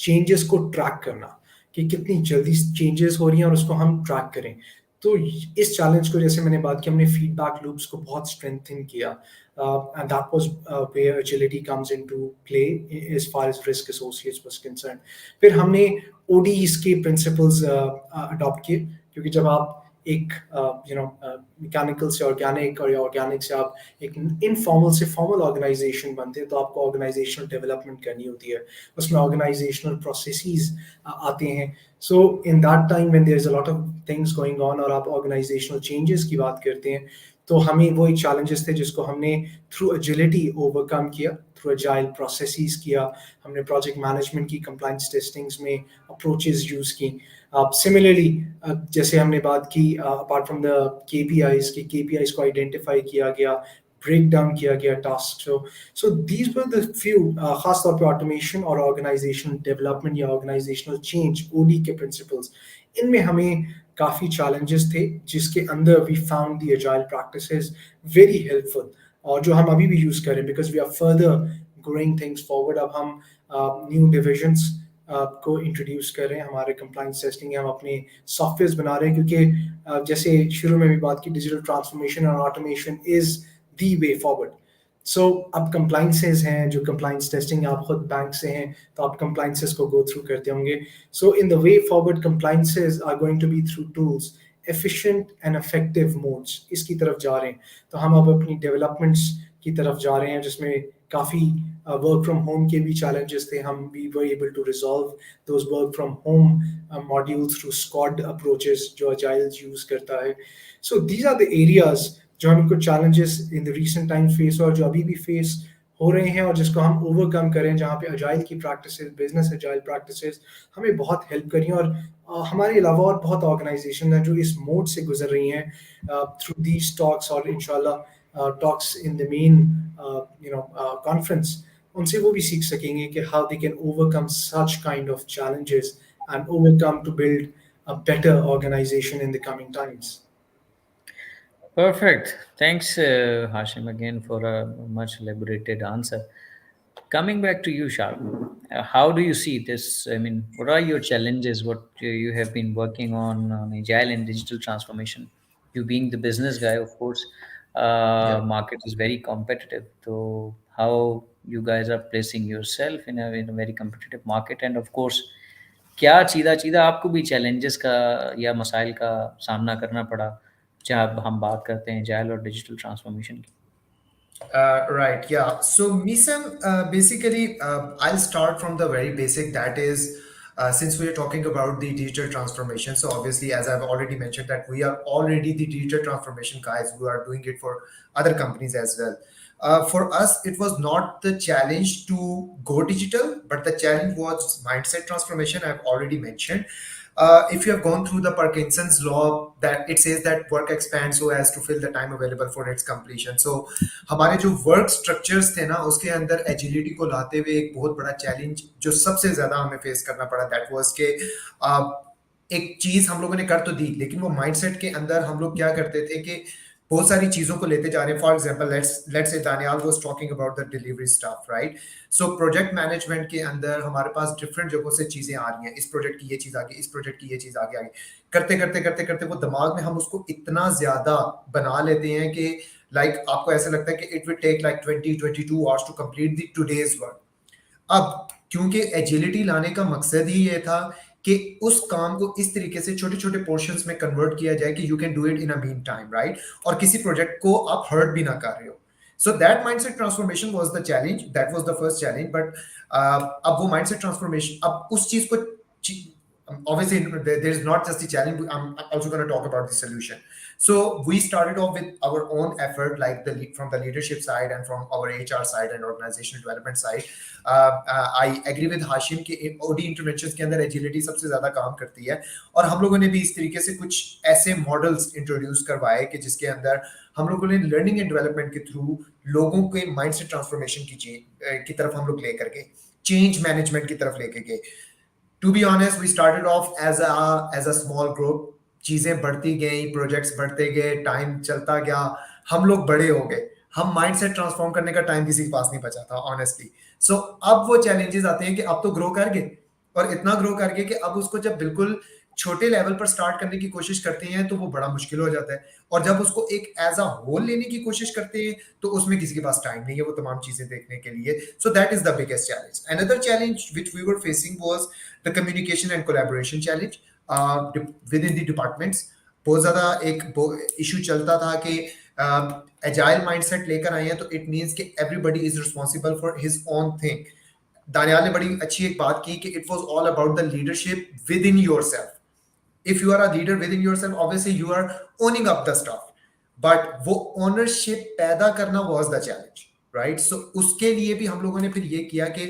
चेंजेस को ट्रैक करना, कि कितनी जल्दी चेंजेस हो रही हैं और उसको हम ट्रैक करें। तो इस चैलेंज को, जैसे मैंने बात की, हमने फीडबैक लूप्स को बहुत स्ट्रेंथन किया, and that was where agility comes into play as far as risk associates was concern. फिर हमने ओडीज के प्रिंसिपल्स अडॉप्ट किए, क्योंकि जब आप एक मैकेनिकल से ऑर्गेनिक, और या ऑर्गेनिक से आप एक इनफॉर्मल से फॉर्मल ऑर्गेनाइजेशन बनते हैं, तो आपको ऑर्गेनाइजेशनल डेवलपमेंट करनी होती है, उसमें ऑर्गेनाइजेशनल प्रोसेसेस आते हैं। So in that time when there is a lot of things going on, और आप ऑर्गेनाइजेशनल चेंजेस की बात करते हैं, तो हमें वही चैलेंजेस थे जिसको हमने थ्रू एजिलिटी ओवरकम किया, थ्रू एजाइल प्रोसेसेस किया। हमने प्रोजेक्ट मैनेजमेंट की, कंप्लायंस टेस्टिंग्स में अप्रोचेस यूज की। सिमिलरली जैसे हमने बात की, अपार्ट फ्रॉम द केपीआईज, के केपीआईज को आइडेंटिफाई किया गया, ब्रेक डाउन किया गया task. So these were the few, खास तौर पे ऑटोमेशन और ऑर्गेनाइजेशनल डेवलपमेंट या ऑर्गेनाइजेशनल चेंज, ओडी के प्रिंसिपल्स, इनमें हमें काफ़ी चैलेंजेस थे, जिसके अंदर we found the agile practices very helpful, और जो हम अभी भी यूज़ करें, because we are further growing things forward. अब हम न्यू डिविजन्स को इंट्रोड्यूस कर रहे हैं, हमारे कंप्लाइंस टेस्टिंग है, हम अपने सॉफ्टवेयर बना रहे हैं, क्योंकि जैसे शुरू में भी बात की, डिजिटल ट्रांसफॉर्मेशन और automation is the way forward. So अब कंप्लाइंसेस हैं, जो कंप्लाइंस टेस्टिंग, आप खुद बैंक से हैं तो आप कंप्लाइंसेस को गो थ्रू करते होंगे। So in the way forward, compliances are going to be through tools, efficient and effective modes, इसकी तरफ जा रहे हैं। तो हम अब अपनी डेवलपमेंट्स की तरफ जा रहे हैं, जिसमें काफ़ी वर्क फ्रॉम होम के भी चैलेंजेस थे। हम we were able to resolve those work from home modules through squad approaches जो अजाइल यूज करता है। So these are the areas जो हम कुछ challenges in the recent time face, और जो अभी भी फेस हो रहे हैं, और जिसको हम ओवरकम करें, जहाँ पे अजाइल की प्रैक्टिसेस, बिजनेस अजाइल प्रैक्टिसेस हमें बहुत हेल्प करी। और हमारे अलावा और बहुत ऑर्गेनाइजेशन है जो इस मोड से गुजर रही हैं थ्रू दीज टॉक्स, और इंशाल्लाह talks in the main conference, उनसे वो भी सीख सकेंगे कि how they can overcome such kind of challenges and overcome to build a better organization in the coming times. Perfect. Thanks, Hashim, again for a much elaborated answer. Coming back to you, Shah, how do you see this? I mean, what are your challenges? What you have been working on agile and digital transformation? You being the business guy, of course, Yeah. market is very competitive. So, how you guys are placing yourself in a very competitive market, and of course, क्या चीज़ा चीज़ा आपको भी challenges का या मसाइल का सामना करना पड़ा जब हम बात करते हैं एजाइल और डिजिटल ट्रांसफॉर्मेशन की? Right, yeah. So, Misam, basically, I'll start from the very basic. That is, since we are talking about the digital transformation, so obviously, as I've already mentioned, that we are already the digital transformation guys who are doing it for other companies as well. For us, it was not the challenge to go digital, but the challenge was mindset transformation. I've already mentioned. If you have gone through the Parkinson's law, that it says that work expands so as to fill the time available for its completion. So हमारे जो work structures थे ना उसके अंदर agility को लाते हुए एक बहुत बड़ा चैलेंज जो सबसे ज्यादा हमें फेस करना पड़ा दैट वाज के एक चीज हम लोगों ने कर तो दी लेकिन वो माइंडसेट के अंदर हम लोग क्या करते थे कि बहुत सारी चीजों को लेते जा रहे हैं for example let's say Daniyal was talking about the delivery staff right so project management के अंदर हमारे पास डिफरेंट जगहों से चीजें आ रही हैं इस प्रोजेक्ट की ये चीज आ गई इस प्रोजेक्ट की ये चीज आगे आगे करते करते करते करते वो दिमाग में हम उसको इतना ज्यादा बना लेते हैं कि लाइक आपको ऐसा लगता है कि it will take like 20-22 hours to complete the today's work अब क्योंकि एजिलिटी लाने का मकसद ही ये था कि उस काम को इस तरीके से छोटे छोटे पोर्शंस में कन्वर्ट किया जाए कि you can do it in a mean time right और किसी प्रोजेक्ट को आप हर्ट भी ना कर रहे हो so that mindset transformation was the challenge that was the first challenge but अब वो माइंडसेट ट्रांसफॉर्मेशन अब उस चीज को obviously there's not just the challenge I'm also going to talk about the solution so we started off with our own effort like from the leadership side and from our HR side and organizational development side I agree with Hashim कि OD interventions के अंदर agility सबसे ज्यादा काम करती है और हम लोगों ने भी इस तरीके से कुछ ऐसे मॉडल्स इंट्रोड्यूस करवाए कि जिसके अंदर हम लोगों ने लर्निंग एंड डेवलपमेंट के थ्रू लोगों के माइंडसेट ट्रांसफॉर्मेशन की तरफ हम लोग लेकर गए चेंज मैनेजमेंट की तरफ लेके गए to be honest we started off as a small group चीजें बढ़ती गई प्रोजेक्ट्स बढ़ते गए टाइम चलता गया हम लोग बड़े हो गए हम माइंडसेट ट्रांसफॉर्म करने का टाइम किसी के पास नहीं बचा था ऑनेस्टली सो अब वो चैलेंजेस आते हैं कि अब तो ग्रो कर गए और इतना ग्रो कर गए कि अब उसको जब बिल्कुल छोटे लेवल पर स्टार्ट करने की कोशिश करते हैं तो वो बड़ा मुश्किल हो जाता है और जब उसको एक एज अ होल लेने की कोशिश करते हैं तो उसमें किसी के पास टाइम नहीं है वो तमाम चीजें देखने के लिए so that is the biggest challenge another challenge which we were facing was the communication and collaboration challenge within the departments बहुत ज्यादा एक इशू चलता था कि एजाइल माइंडसेट लेकर आए हैं तो इट मींस कि everybody is responsible for his own thing Daniyal ने बड़ी अच्छी एक बात की कि it was all about the leadership within yourself if you are a leader within yourself obviously you are owning up the stuff but वो ownership पैदा करना was the challenge right so उसके लिए भी हम लोगों ने फिर ये किया कि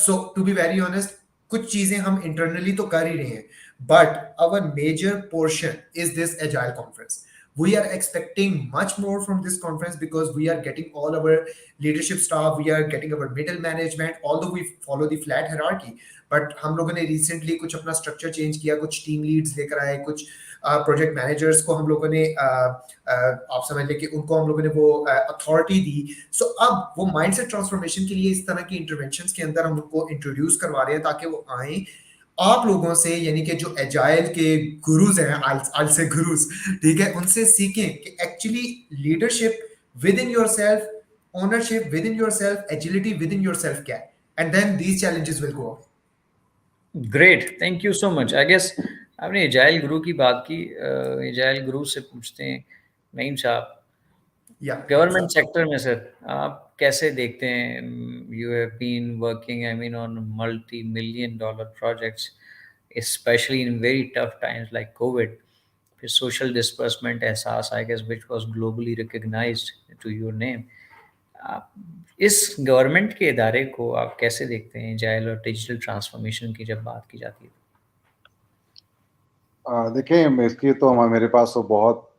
so to be very honest कुछ चीजें हम internally तो कर ही रहे हैं but our major portion is this agile conference we are expecting much more from this conference because we are getting all our leadership staff we are getting our middle management although we follow the flat hierarchy but हम लोगों ने recently कुछ अपना structure change किया कुछ team leads लेकर आए कुछ प्रोजेक्ट मैनेजर्स को हम लोगों ने आप समझ लें कि उनको हम लोगों ने वो अथॉरिटी दी सो अब वो माइंडसेट ट्रांसफॉर्मेशन के लिए इस तरह की इंटरवेंशंस के अंदर हम उनको इंट्रोड्यूस करवा रहे हैं ताकि वो आए आप लोगों से यानी कि जो एजाइल के गुरुज हैं आल से गुरुज ठीक है उनसे सीखें कि actually leadership within yourself ownership within yourself agility within yourself क्या है and then these challenges will go away great, thank you so much. I guess आपने एजाइल गुरु की बात की, एजाइल गुरु से पूछते हैं नईम साहब, या गवर्नमेंट सेक्टर में सर आप कैसे देखते हैं? You have been working I mean on multi million dollar projects, especially in very tough times like COVID, फिर social disbursement Ehsaas I guess which was globally recognised to your name. आप इस government के इदारे को आप कैसे देखते हैं, एजाइल और डिजिटल ट्रांसफॉर्मेशन की जब बात की जाती है? देखें इसकी तो मेरे पास तो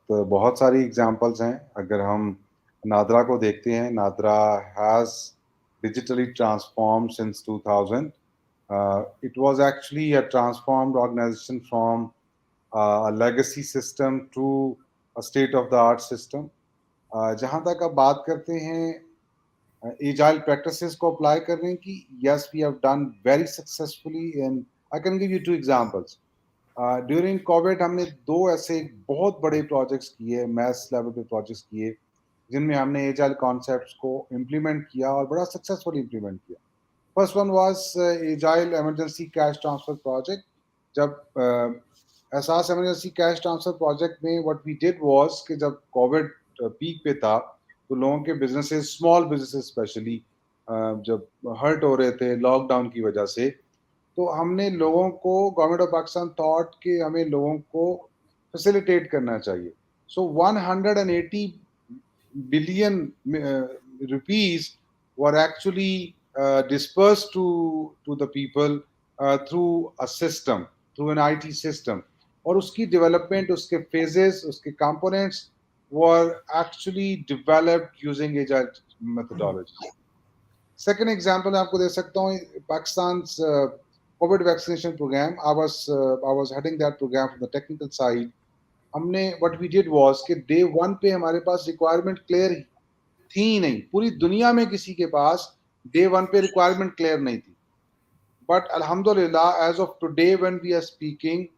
बहुत सारी एग्जांपल्स हैं। अगर हम नादरा को देखते हैं, NADRA has digitally transformed since 2000. It was actually a transformed organization from a legacy system to a state-of-the-art system. जहाँ तक आप बात करते हैं agile practices को apply करने की, yes, we have done very successfully. And I can give you two examples. During Covid हमने दो ऐसे बहुत बड़े प्रोजेक्ट्स किए, मैस लेवल पे प्रोजेक्ट्स किए, जिनमें हमने एजाइल कॉन्सेप्ट्स को इम्प्लीमेंट किया और बड़ा सक्सेसफुल इम्प्लीमेंट किया। First one was agile emergency cash transfer project. जब एहसास इमरजेंसी कैश ट्रांसफर प्रोजेक्ट में व्हाट वी डिड वाज कि जब कोविड पीक पे था तो लोगों के बिजनेसेस, स्मॉल बिजनेसेस स्पेशली, जब हर्ट हो रहे थे लॉकडाउन की वजह से, तो हमने लोगों को, गवर्नमेंट ऑफ पाकिस्तान थॉट कि हमें लोगों को फैसिलिटेट करना चाहिए. सो 180 billion rupees were actually dispersed to the people through a system, through an IT system. और उसकी development, उसके phases, उसके components were actually developed using agile methodologies. Second example मैं आपको दे सकता हूँ, Pakistan's COVID vaccination program. I was heading that program from the technical side. हमने what we did was कि day one पे हमारे पास requirement clear थी ही नहीं, पूरी दुनिया में किसी के पास day one पे requirement clear नहीं थी. But alhamdulillah, as of today when we are speaking,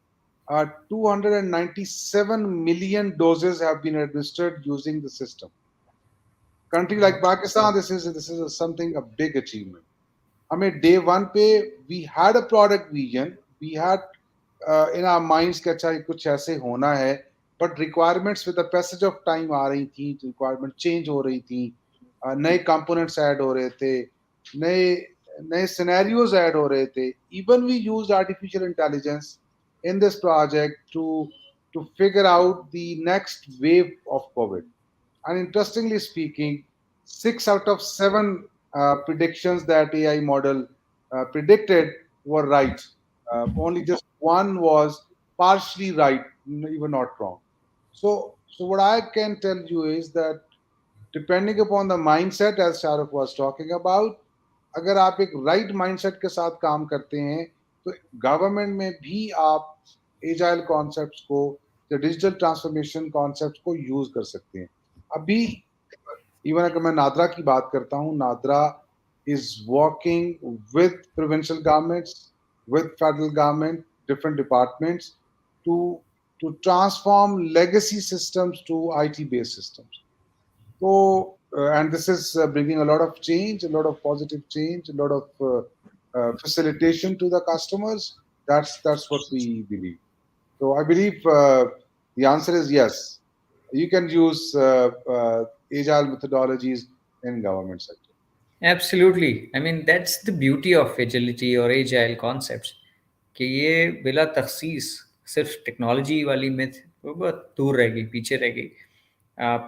297 million doses have been administered using the system. Country like Pakistan, this is something, a big achievement. हमें डे वन पे we had a product vision, we had in our minds कि अच्छा कुछ ऐसे होना है, but requirements with the passage of time आ रही थी, रिक्वायरमेंट चेंज हो रही थी, नए कंपोनेंट्स ऐड हो रहे थे, नए नए सिनेरियोज ऐड हो रहे थे. Even we used artificial intelligence in this project to figure out the next wave of COVID. And interestingly speaking, 6 out of 7 predictions that AI model predicted were right. Only just one was partially right, even not wrong. So what I can tell you is that depending upon the mindset, as Shahrukh was talking about, अगर आप एक right mindset के साथ काम करते हैं तो government में भी आप एजाइल कॉन्सेप्ट्स को या डिजिटल ट्रांसफॉर्मेशन कॉन्सेप्ट्स को यूज कर सकते हैं. अभी इवन अगर मैं नादरा की बात करता हूँ, NADRA is working with provincial governments, with federal government, different departments to to transform legacy systems to IT based systems. So, and this is bringing a lot of change, a lot of positive change, a lot of facilitation to the customers. That's what we believe. So I believe the answer is yes. You can use agile methodologies in government sector. Absolutely. I mean, that's the beauty of agility or agile concepts. कि ये बिला तखसीस सिर्फ technology वाली myth वो बहुत दूर रह गई, पीछे रह गई. आप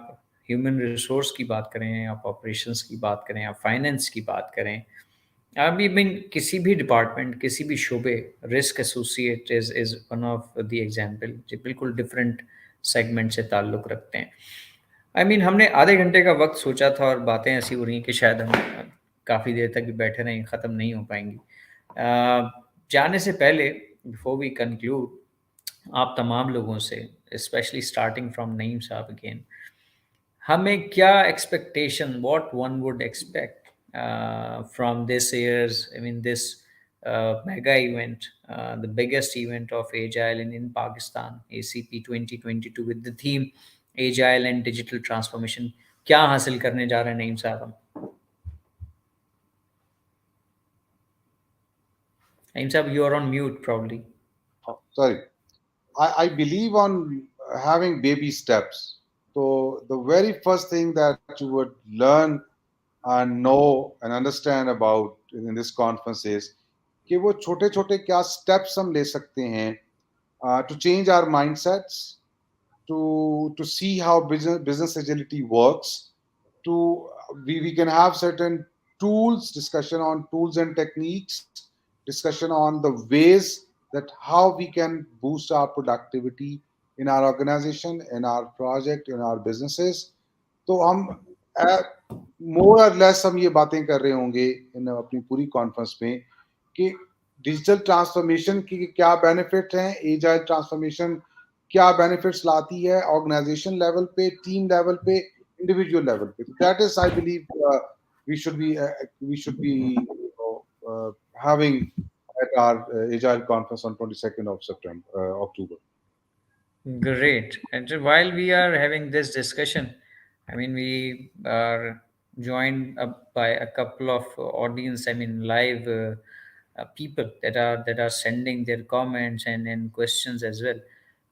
ह्यूमन रिसोर्स की बात करें, आप ऑपरेशंस की बात करें, आप फाइनेंस की बात करें, आप इवन किसी भी डिपार्टमेंट, किसी भी शोबे, risk associate is one of the example जो बिल्कुल डिफरेंट सेगमेंट से ताल्लुक़ रखते हैं. हमने आधे घंटे का वक्त सोचा था और बातें ऐसी हो रही हैं कि शायद हम काफ़ी देर तक भी बैठे रहें, ख़त्म नहीं हो पाएंगी. जाने से पहले, बिफोर वी कंक्लूड, आप तमाम लोगों से, स्पेशली स्टार्टिंग फ्रॉम नईम साहब अगेन, हमें क्या expectation, what one would expect from this years, this mega event, the biggest event of Agile in Pakistan, ACP 2022, with the theme Agile and Digital Transformation. क्या हासिल करने जा रहे हैं नईम साहब हम? नईम साहब, you are on mute probably. Sorry, I believe on having baby steps. So the very first thing that you would learn and know and understand about in this conference is कि वो छोटे छोटे क्या steps हम ले सकते हैं to change our mindsets, to see how business agility works, to we can have certain tools, discussion on tools and techniques, discussion on the ways that how we can boost our productivity in our organization, in our project, in our businesses. तो हम मोर और less हम ये बातें कर रहे होंगे इन अपनी पूरी कॉन्फ्रेंस में कि डिजिटल ट्रांसफॉर्मेशन की क्या बेनिफिट हैं, एजाइल ट्रांसफॉर्मेशन क्या बेनिफिट्स लाती है ऑर्गेनाइजेशन लेवल पे, टीम लेवल पे, इंडिविजुअल लेवल पे. That is I believe we should be having at our Agile conference on 22nd of October. Great. And while we are having this discussion, we are joined up by a couple of audience, live people that are sending their comments and questions as well.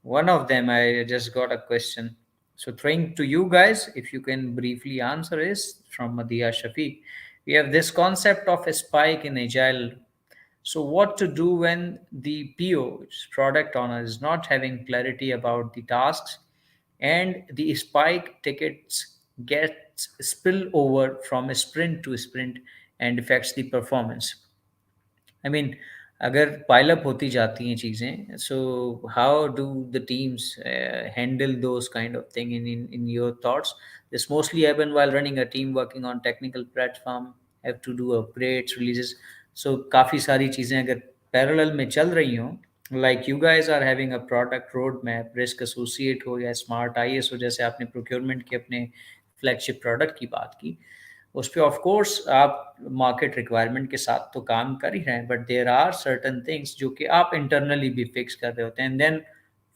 One of them, I just got a question. So throwing to you guys, if you can briefly answer, is from Madiha Shafiq. We have this concept of a spike in Agile. So what to do when the PO, product owner, is not having clarity about the tasks, and the spike tickets gets spill over from sprint to sprint and affects the performance. I mean, अगर pile up होती जाती हैं चीज़ें, so how do the teams handle those kind of thing in your thoughts? This mostly happen while running a team working on technical platform, have to do upgrades, releases. So काफ़ी सारी चीज़ें अगर parallel में चल रही हों, like you guys are having a product roadmap, risk associate हो या smart IS हो, जैसे आपने procurement के अपने flagship product की बात की, उस पे ऑफ कोर्स आप मार्केट रिक्वायरमेंट के साथ तो काम कर ही रहे हैं, but there are certain things जो कि आप इंटरनली भी फिक्स कर रहे होते हैं, and then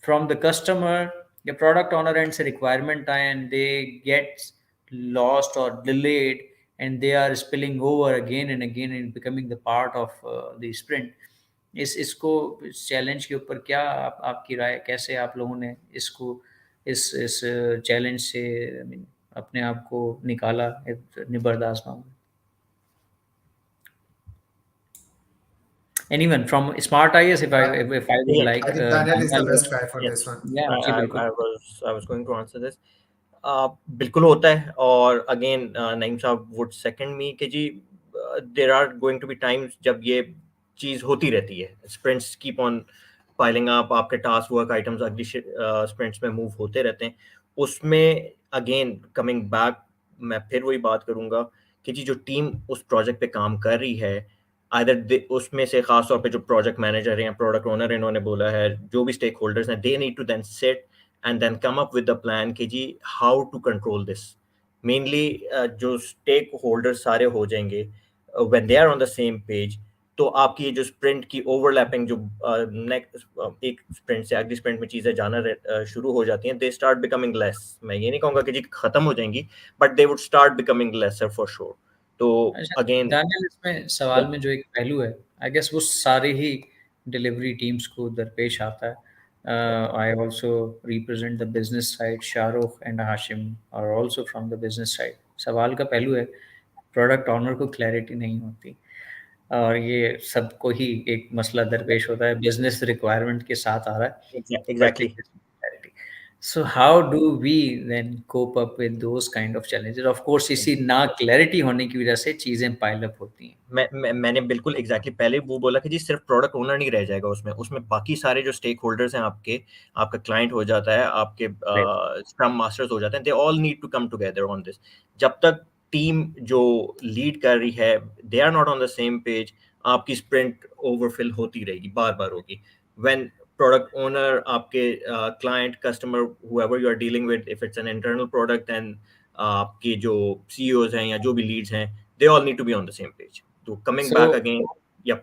from the customer या प्रोडक्ट ओनर एंड से रिक्वायरमेंट आए एंड दे गेट लॉस्ट और delayed and they are spilling over again and again and becoming the part of the sprint. इसको इस चैलेंज के ऊपर क्या आपकी राय, कैसे आप लोगों ने इसको इस चैलेंज से I mean, अपने आप को निकाला निबरदास मामले? Anyone from Smart IS, if I would Yeah, like, I think Daniel is the Daniel, best guy for yeah, this one. yeah, जी बिल्कुल। I was going to answer this. बिल्कुल होता है, और अगेन नईम साहब वुड सेकंड मी कि जी there are going to be times जब ये चीज होती रहती है, sprints keep on piling up, आपके टास्क वर्क आइटम्स अगली स्प्रिंट्स में मूव होते रहते हैं। उसमें अगेन कमिंग बैक, मैं फिर वही बात करूंगा कि जी जो टीम उस प्रोजेक्ट पे काम कर रही है, आइदर उसमें से खास तौर पे जो प्रोजेक्ट मैनेजर हैं या प्रोडक्ट ओनर इन्होंने बोला है, जो भी स्टेक होल्डर्स हैं, they need to then sit and then come up with the plan कि जी how to control this. Mainly जो stake holders सारे हो जाएंगे when they are on the same page, तो आपकी जो sprint की overlapping जो next एक sprint से अगली sprint में चीज़ें जाना शुरू हो जाती हैं, they start becoming less. मैं ये नहीं कहूँगा कि जी खत्म हो जाएंगी, but they would start becoming lesser for sure. तो अच्छा again, दानियल, इसमें सवाल में जो एक पहलू है, आई गेस वो सारे ही डिलीवरी टीम्स को दरपेश आता है। I also represent the business side, Shahrukh and Hashim are also from the business side. सवाल का पहलू है, प्रोडक्ट ऑनर को क्लैरिटी नहीं होती, और ये सबको ही एक मसला दरपेश होता है, बिजनेस रिक्वायरमेंट के साथ आ रहा है, but exactly. clarity. So how do we then cope up with those kind of challenges? Of course, इसी ना क्लैरिटी होने की वजह से चीजें पाइल अप होती हैं। मैंने बिल्कुल एग्जैक्टली पहले वो बोला कि जी सिर्फ प्रोडक्ट ओनर नहीं रह जाएगा उसमें, बाकी सारे जो स्टेक होल्डर्स हैं, आपका क्लाइंट हो जाता है, आपके स्क्रम मास्टर्स हो जाते हैं, they all need to come together on this. जब तक टीम जो लीड कर रही है they are not on the same page, आपकी स्प्रिंट ओवरफिल होती रहेगी, बार बार होगी। व्हेन प्रोडक्ट ओनर, आपके client, customer, whoever you are dealing with, if it's an internal product, then आपके जो CEOs हैं या जो भी लीड्स हैं, they all need to be on the same page. तो coming So, back again, yep.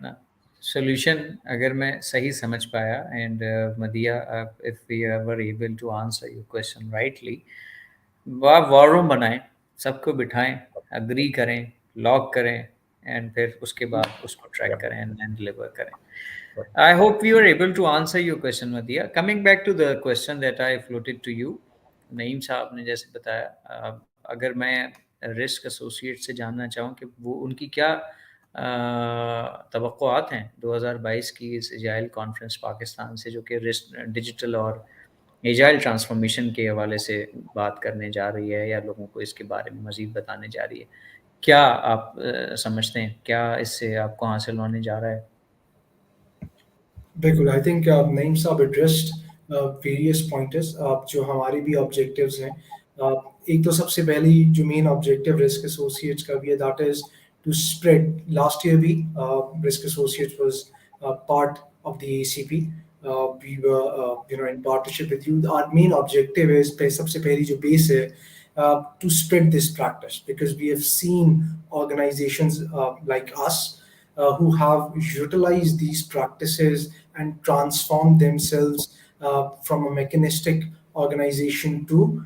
solution अगर मैं सही समझ पाया, and मदिया, if we were able to answer your question rightly, आप वॉर रूम बनाएं, सबको बिठाएं, अग्री करें, लॉक करें, एंड फिर उसके बाद उसको ट्रैक Yep. करें एंड डिलीवर करें। I hope we were able to answer your question, Madiya. Coming back to the question that I floated to you, Naeem साहब ने जैसे बताया, अगर मैं रिस्क एसोसिएट से जानना चाहूँ कि वो उनकी क्या तवक्कुआत हैं 2022 की इस एजाइल कॉन्फ्रेंस पाकिस्तान से, जो कि रिस्क डिजिटल और एजाइल ट्रांसफॉर्मेशन के हवाले से बात करने जा रही है या लोगों को इसके बारे में मज़ीद बताने जा रही है, क्या आप समझते हैं, क्या इससे आपको हासिल होने जा रहा है? बिल्कुल, आई थिंक नईम साहब एड्रेस्ड वेरियस पॉइंटर्स जो हमारे भी ऑब्जेक्टिव्स हैं। एक तो सबसे पहली जो मेन ऑब्जेक्टिव रिस्क एसोसिएट्स का भी है, that is to spread. Last year भी risk associates was part of the ACP. we were in partnership with you. Our main objective is सबसे पहली जो base है to spread this practice, because we have seen organizations like us who have utilized these practices and transformed themselves from a mechanistic organization to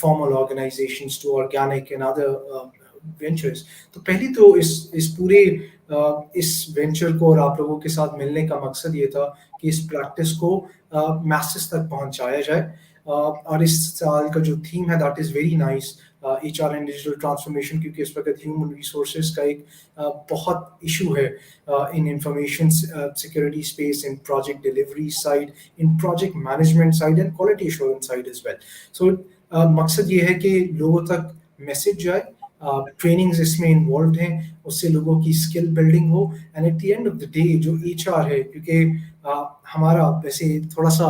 formal organizations, to organic and other ventures. तो पहली तो इस पूरे इस venture को और आप लोगों के साथ मिलने का मकसद ये था कि इस प्रैक्टिस को मैसेस तक पहुंचाया जाए। और इस साल का जो थीम है that is very nice, HR and digital transformation, क्योंकि इस वक्त ह्यूमन रिसोर्सेज का एक बहुत इशू है in information security space, in project delivery side, in project management side and quality assurance side as well. So मकसद ये है कि लोगों तक मैसेज जाए, ट्रेनिंग्स इसमें इन्वॉल्व हैं, उससे लोगों की स्किल बिल्डिंग हो, and eight the end of the day जो HR है, क्योंकि हमारा वैसे थोड़ा सा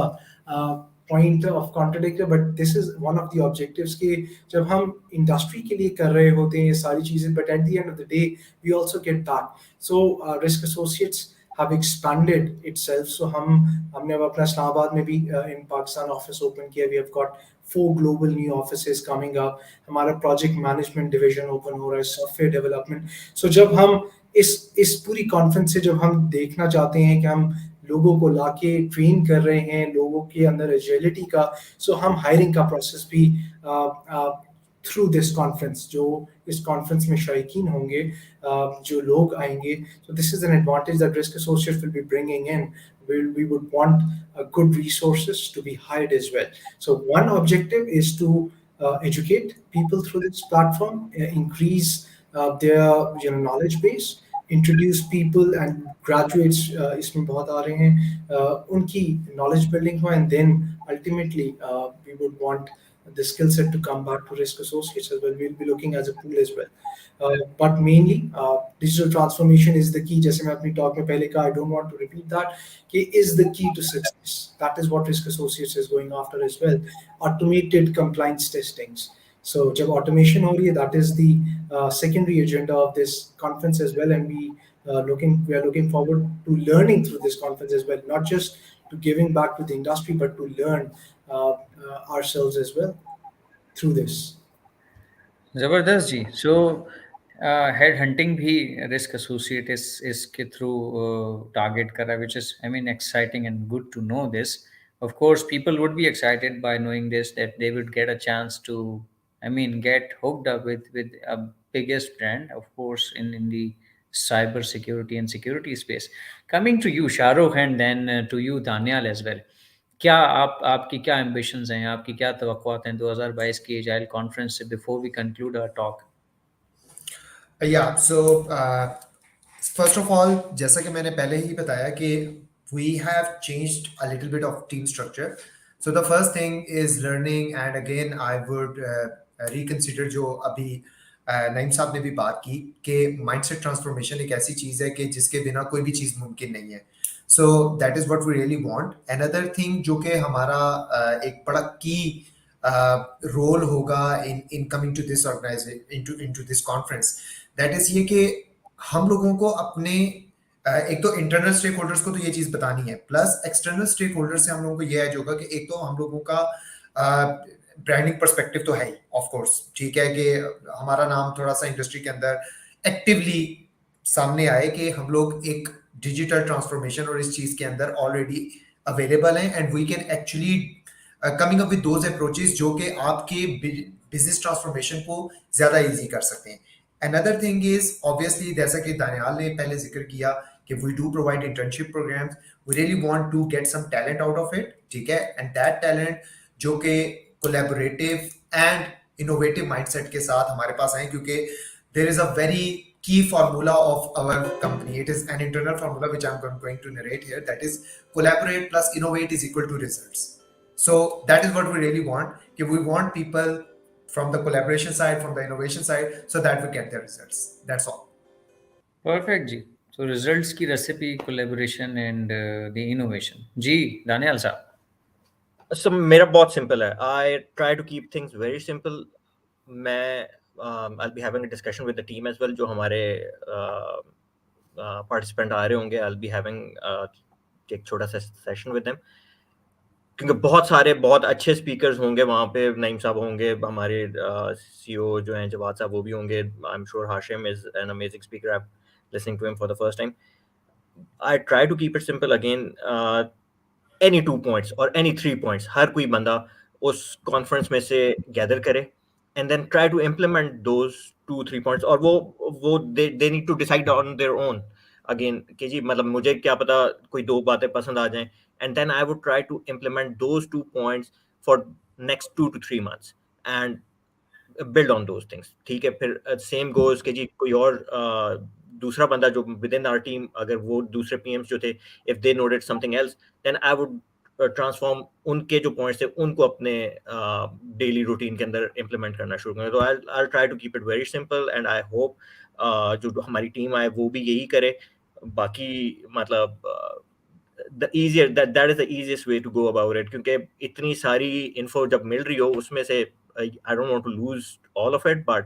पॉइंट ऑफ कॉन्ट्रडिक्ट है, but this is one of the objectives कि जब हम इंडस्ट्री के लिए कर रहे होते हैं ये सारी चीज़ें, but at the end of the day we also get back. So risk associates have expanded itself. So हमने अब अपना इस्लामाबाद में भी in Pakistan office open किया. We have got 4 global new offices coming up. हमारा project management division open हो रहा है, software development. So जब हम इस पूरी कॉन्फ्रेंस से जब हम देखना चाहते हैं कि हम लोगों को लाके ट्रेन कर रहे हैं, लोगों के अंदर एजिलिटी का, सो हम हायरिंग का प्रोसेस भी थ्रू दिस कॉन्फ्रेंस, जो इस कॉन्फ्रेंस में शायकीन होंगे, जो लोग आएंगे, so this is an advantage that risk associates will be bringing in. We would want good resources to be hired as well. So one objective is to educate people through this platform, increase their knowledge base, introduce people and graduates इसमें बहुत आ रहे हैं, उनकी knowledge building हो, and then ultimately we would want the skill set to come back to risk associates as well. We'll be looking as a pool as well. But mainly, digital transformation is the key. जैसे मैं अपनी talk में पहले कहा, I don't want to repeat that, कि is the key to success. That is what risk associates is going after as well. Automated compliance testings. So जब automation हो रही है, that is the secondary agenda of this conference as well, and we are looking forward to learning through this conference as well, not just to giving back to the industry, but to learn ourselves as well through this. जबरदस्त जी। So head hunting भी risk associate इसके through target कर रहा है, which is I mean exciting and good to know this. Of course people would be excited by knowing this, that they would get a chance to I mean get hooked up with a biggest brand, of course, in the cyber security and security space. Coming to you, Shahrukh, and then to you, Daniyal, as well. क्या आपकी क्या ambitions हैं, आपकी क्या तवक्कुआत हैं 2022 की agile conference से, before we conclude our talk? Yeah, so first of all, जैसा कि मैंने पहले ही बताया कि we have changed a little bit of team structure. So the first thing is learning, and again I would reconsider जो अभी नईम साहब ने भी बात की कि mindset transformation एक ऐसी चीज़ है कि जिसके बिना कोई भी चीज़ मुमकिन नहीं है. So that is what we really want. Another thing जो कि हमारा एक बड़ा key role होगा in coming to this organization into this conference, that is ये कि हम लोगों को अपने एक तो इंटरनल स्टेक होल्डर्स को तो ये चीज बतानी है, प्लस एक्सटर्नल स्टेक होल्डर्स से हम लोगों को ये एज होगा कि एक तो हम लोगों का ब्रांडिंग पर्सपेक्टिव तो है ही, ऑफ कोर्स, ठीक है, कि हमारा नाम थोड़ा सा इंडस्ट्री के अंदर एक्टिवली सामने आए कि हम लोग एक डिजिटल ट्रांसफॉर्मेशन और इस चीज के अंदर ऑलरेडी अवेलेबल हैं, and we can actually coming up with those approaches जो कि आपके बिजनेस ट्रांसफॉर्मेशन को ज्यादा इजी कर सकते हैं. Another thing is obviously जैसा कि दानियाल ने पहले जिक्र किया कि we do provide internship programs. We really want to get some talent out of it, ठीक है, and that talent जो कि collaborative and innovative mindset के साथ हमारे पास आए, क्योंकि there is a very key formula of our company. It is an internal formula which I'm going to narrate here. That is collaborate plus innovate is equal to results. So that is what we really want. We want people from the collaboration side, from the innovation side, so that we get the results. That's all. Perfect जी। तो results की recipe, collaboration and the innovation. जी दानियाल साहब। So मेरा बहुत simple है. I try to keep things very simple. मैं I'll be having a discussion with the team as well. जो हमारे participant आ रहे होंगे, I'll be having एक छोटा सा सेशन with them. क्योंकि बहुत सारे बहुत अच्छे स्पीकर्स होंगे वहाँ पे. नईम साहब होंगे, हमारे सीईओ जो हैं जवाद साहब वो भी होंगे. I am sure Hashim is an amazing speaker. I am listening to him for the first time. I try to keep it simple again. Any 2 points और एनी 3 पॉइंट्स हर कोई बंदा उस कॉन्फ्रेंस में से गैदर करे, and then try to implement those 2-3 points, और वो they need to decide on their own again कि जी मतलब मुझे क्या पता कोई 2 बातें पसंद आ जाएं, and then I would try to implement those 2 points for next 2 to 3 months and build on those things. ठीक है, फिर सेम गोज कि जी कोई और दूसरा बंदा जो विद इन आवर टीम, अगर वो दूसरे पीएम्स जो थे, if they noted something else, then I would transform उनके जो पॉइंट्स थे उनको अपने डेली रूटीन के अंदर इम्प्लीमेंट करना शुरू करें. तो I try to keep it very simple and I hope जो हमारी टीम आए वो भी यही करे. बाकी मतलब the easier that is the easiest way to go about it, क्योंकि इतनी सारी info जब मिल रही हो उसमें से I don't want to lose all of it, but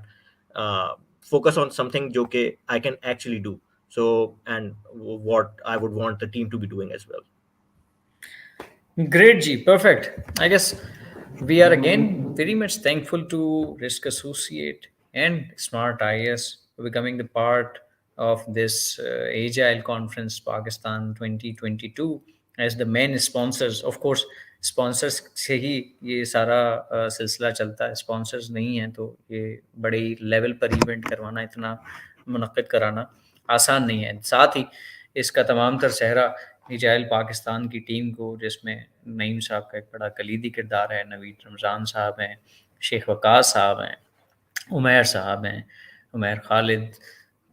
focus on something जो कि I can actually do, so and what I would want the team to be doing as well. Great, G. Perfect. I guess we are again very much thankful to Risk Associate and Smart IS for becoming the part of this Agile Conference Pakistan 2022 as the main sponsors. Of course, sponsors से ही ये सारा सिलसिला चलता है. Sponsors नहीं हैं तो ये बड़े लेवल पर इवेंट करवाना, इतना मुनक्किद कराना आसान नहीं है. साथ ही इसका तमाम तर सहरा एजाइल पाकिस्तान की टीम को, जिसमें नईम साहब का एक बड़ा कलीदी किरदार है, नवीद रमज़ान साहब हैं, शेख वकास साहब हैं, उमैर साहब हैं, उमैर खालिद,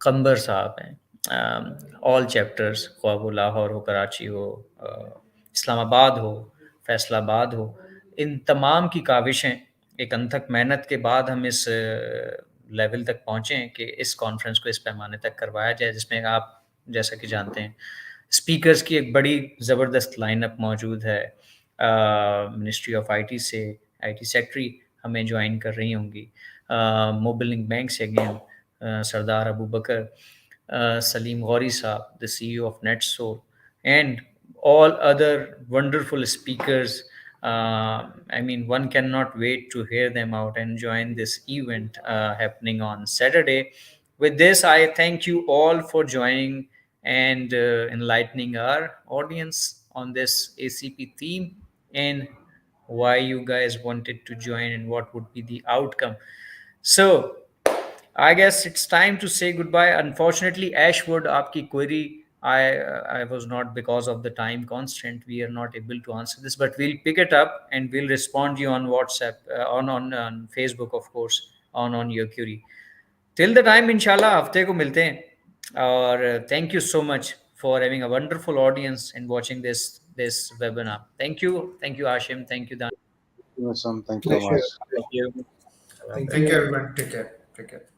कंबर साहब हैं, ऑल चैप्टर्स, ख्वाह वो लाहौर हो, कराची हो, इस्लामाबाद हो, फैसलाबाद हो, इन तमाम की काविशें, एक अनथक मेहनत के बाद हम इस लेवल तक पहुँचे कि इस कॉन्फ्रेंस को इस पैमाने तक करवाया जाए, जिसमें आप जैसा कि जानते हैं स्पीकर्स की एक बड़ी ज़बरदस्त लाइनअप मौजूद है. मिनिस्ट्री ऑफ आईटी से आईटी सेक्रेटरी हमें ज्वाइन कर रही होंगी, मोबाइल लिंक बैंक से अगेन सरदार अबू बकर, सलीम गौरी साहब, the CEO of NetSoul, and all other wonderful speakers. I mean, one cannot wait to hear them out and join this event happening on Saturday. With this, I thank you all for joining and enlightening our audience on this ACP theme and why you guys wanted to join and what would be the outcome. So, I guess it's time to say goodbye. Unfortunately, Ashwood, aapki query, I was not, because of the time constraint, we are not able to answer this, but we'll pick it up and we'll respond to you on WhatsApp, on Facebook, of course, on your query. Till the time, inshallah, hafte ko milte hain. Or thank you so much for having a wonderful audience and watching this webinar. Thank you, Hashim. Thank you, Dan. Awesome. Thank you very Pleasure. much. Thank you. Thank Thank you, you. everyone. Take care. Take care.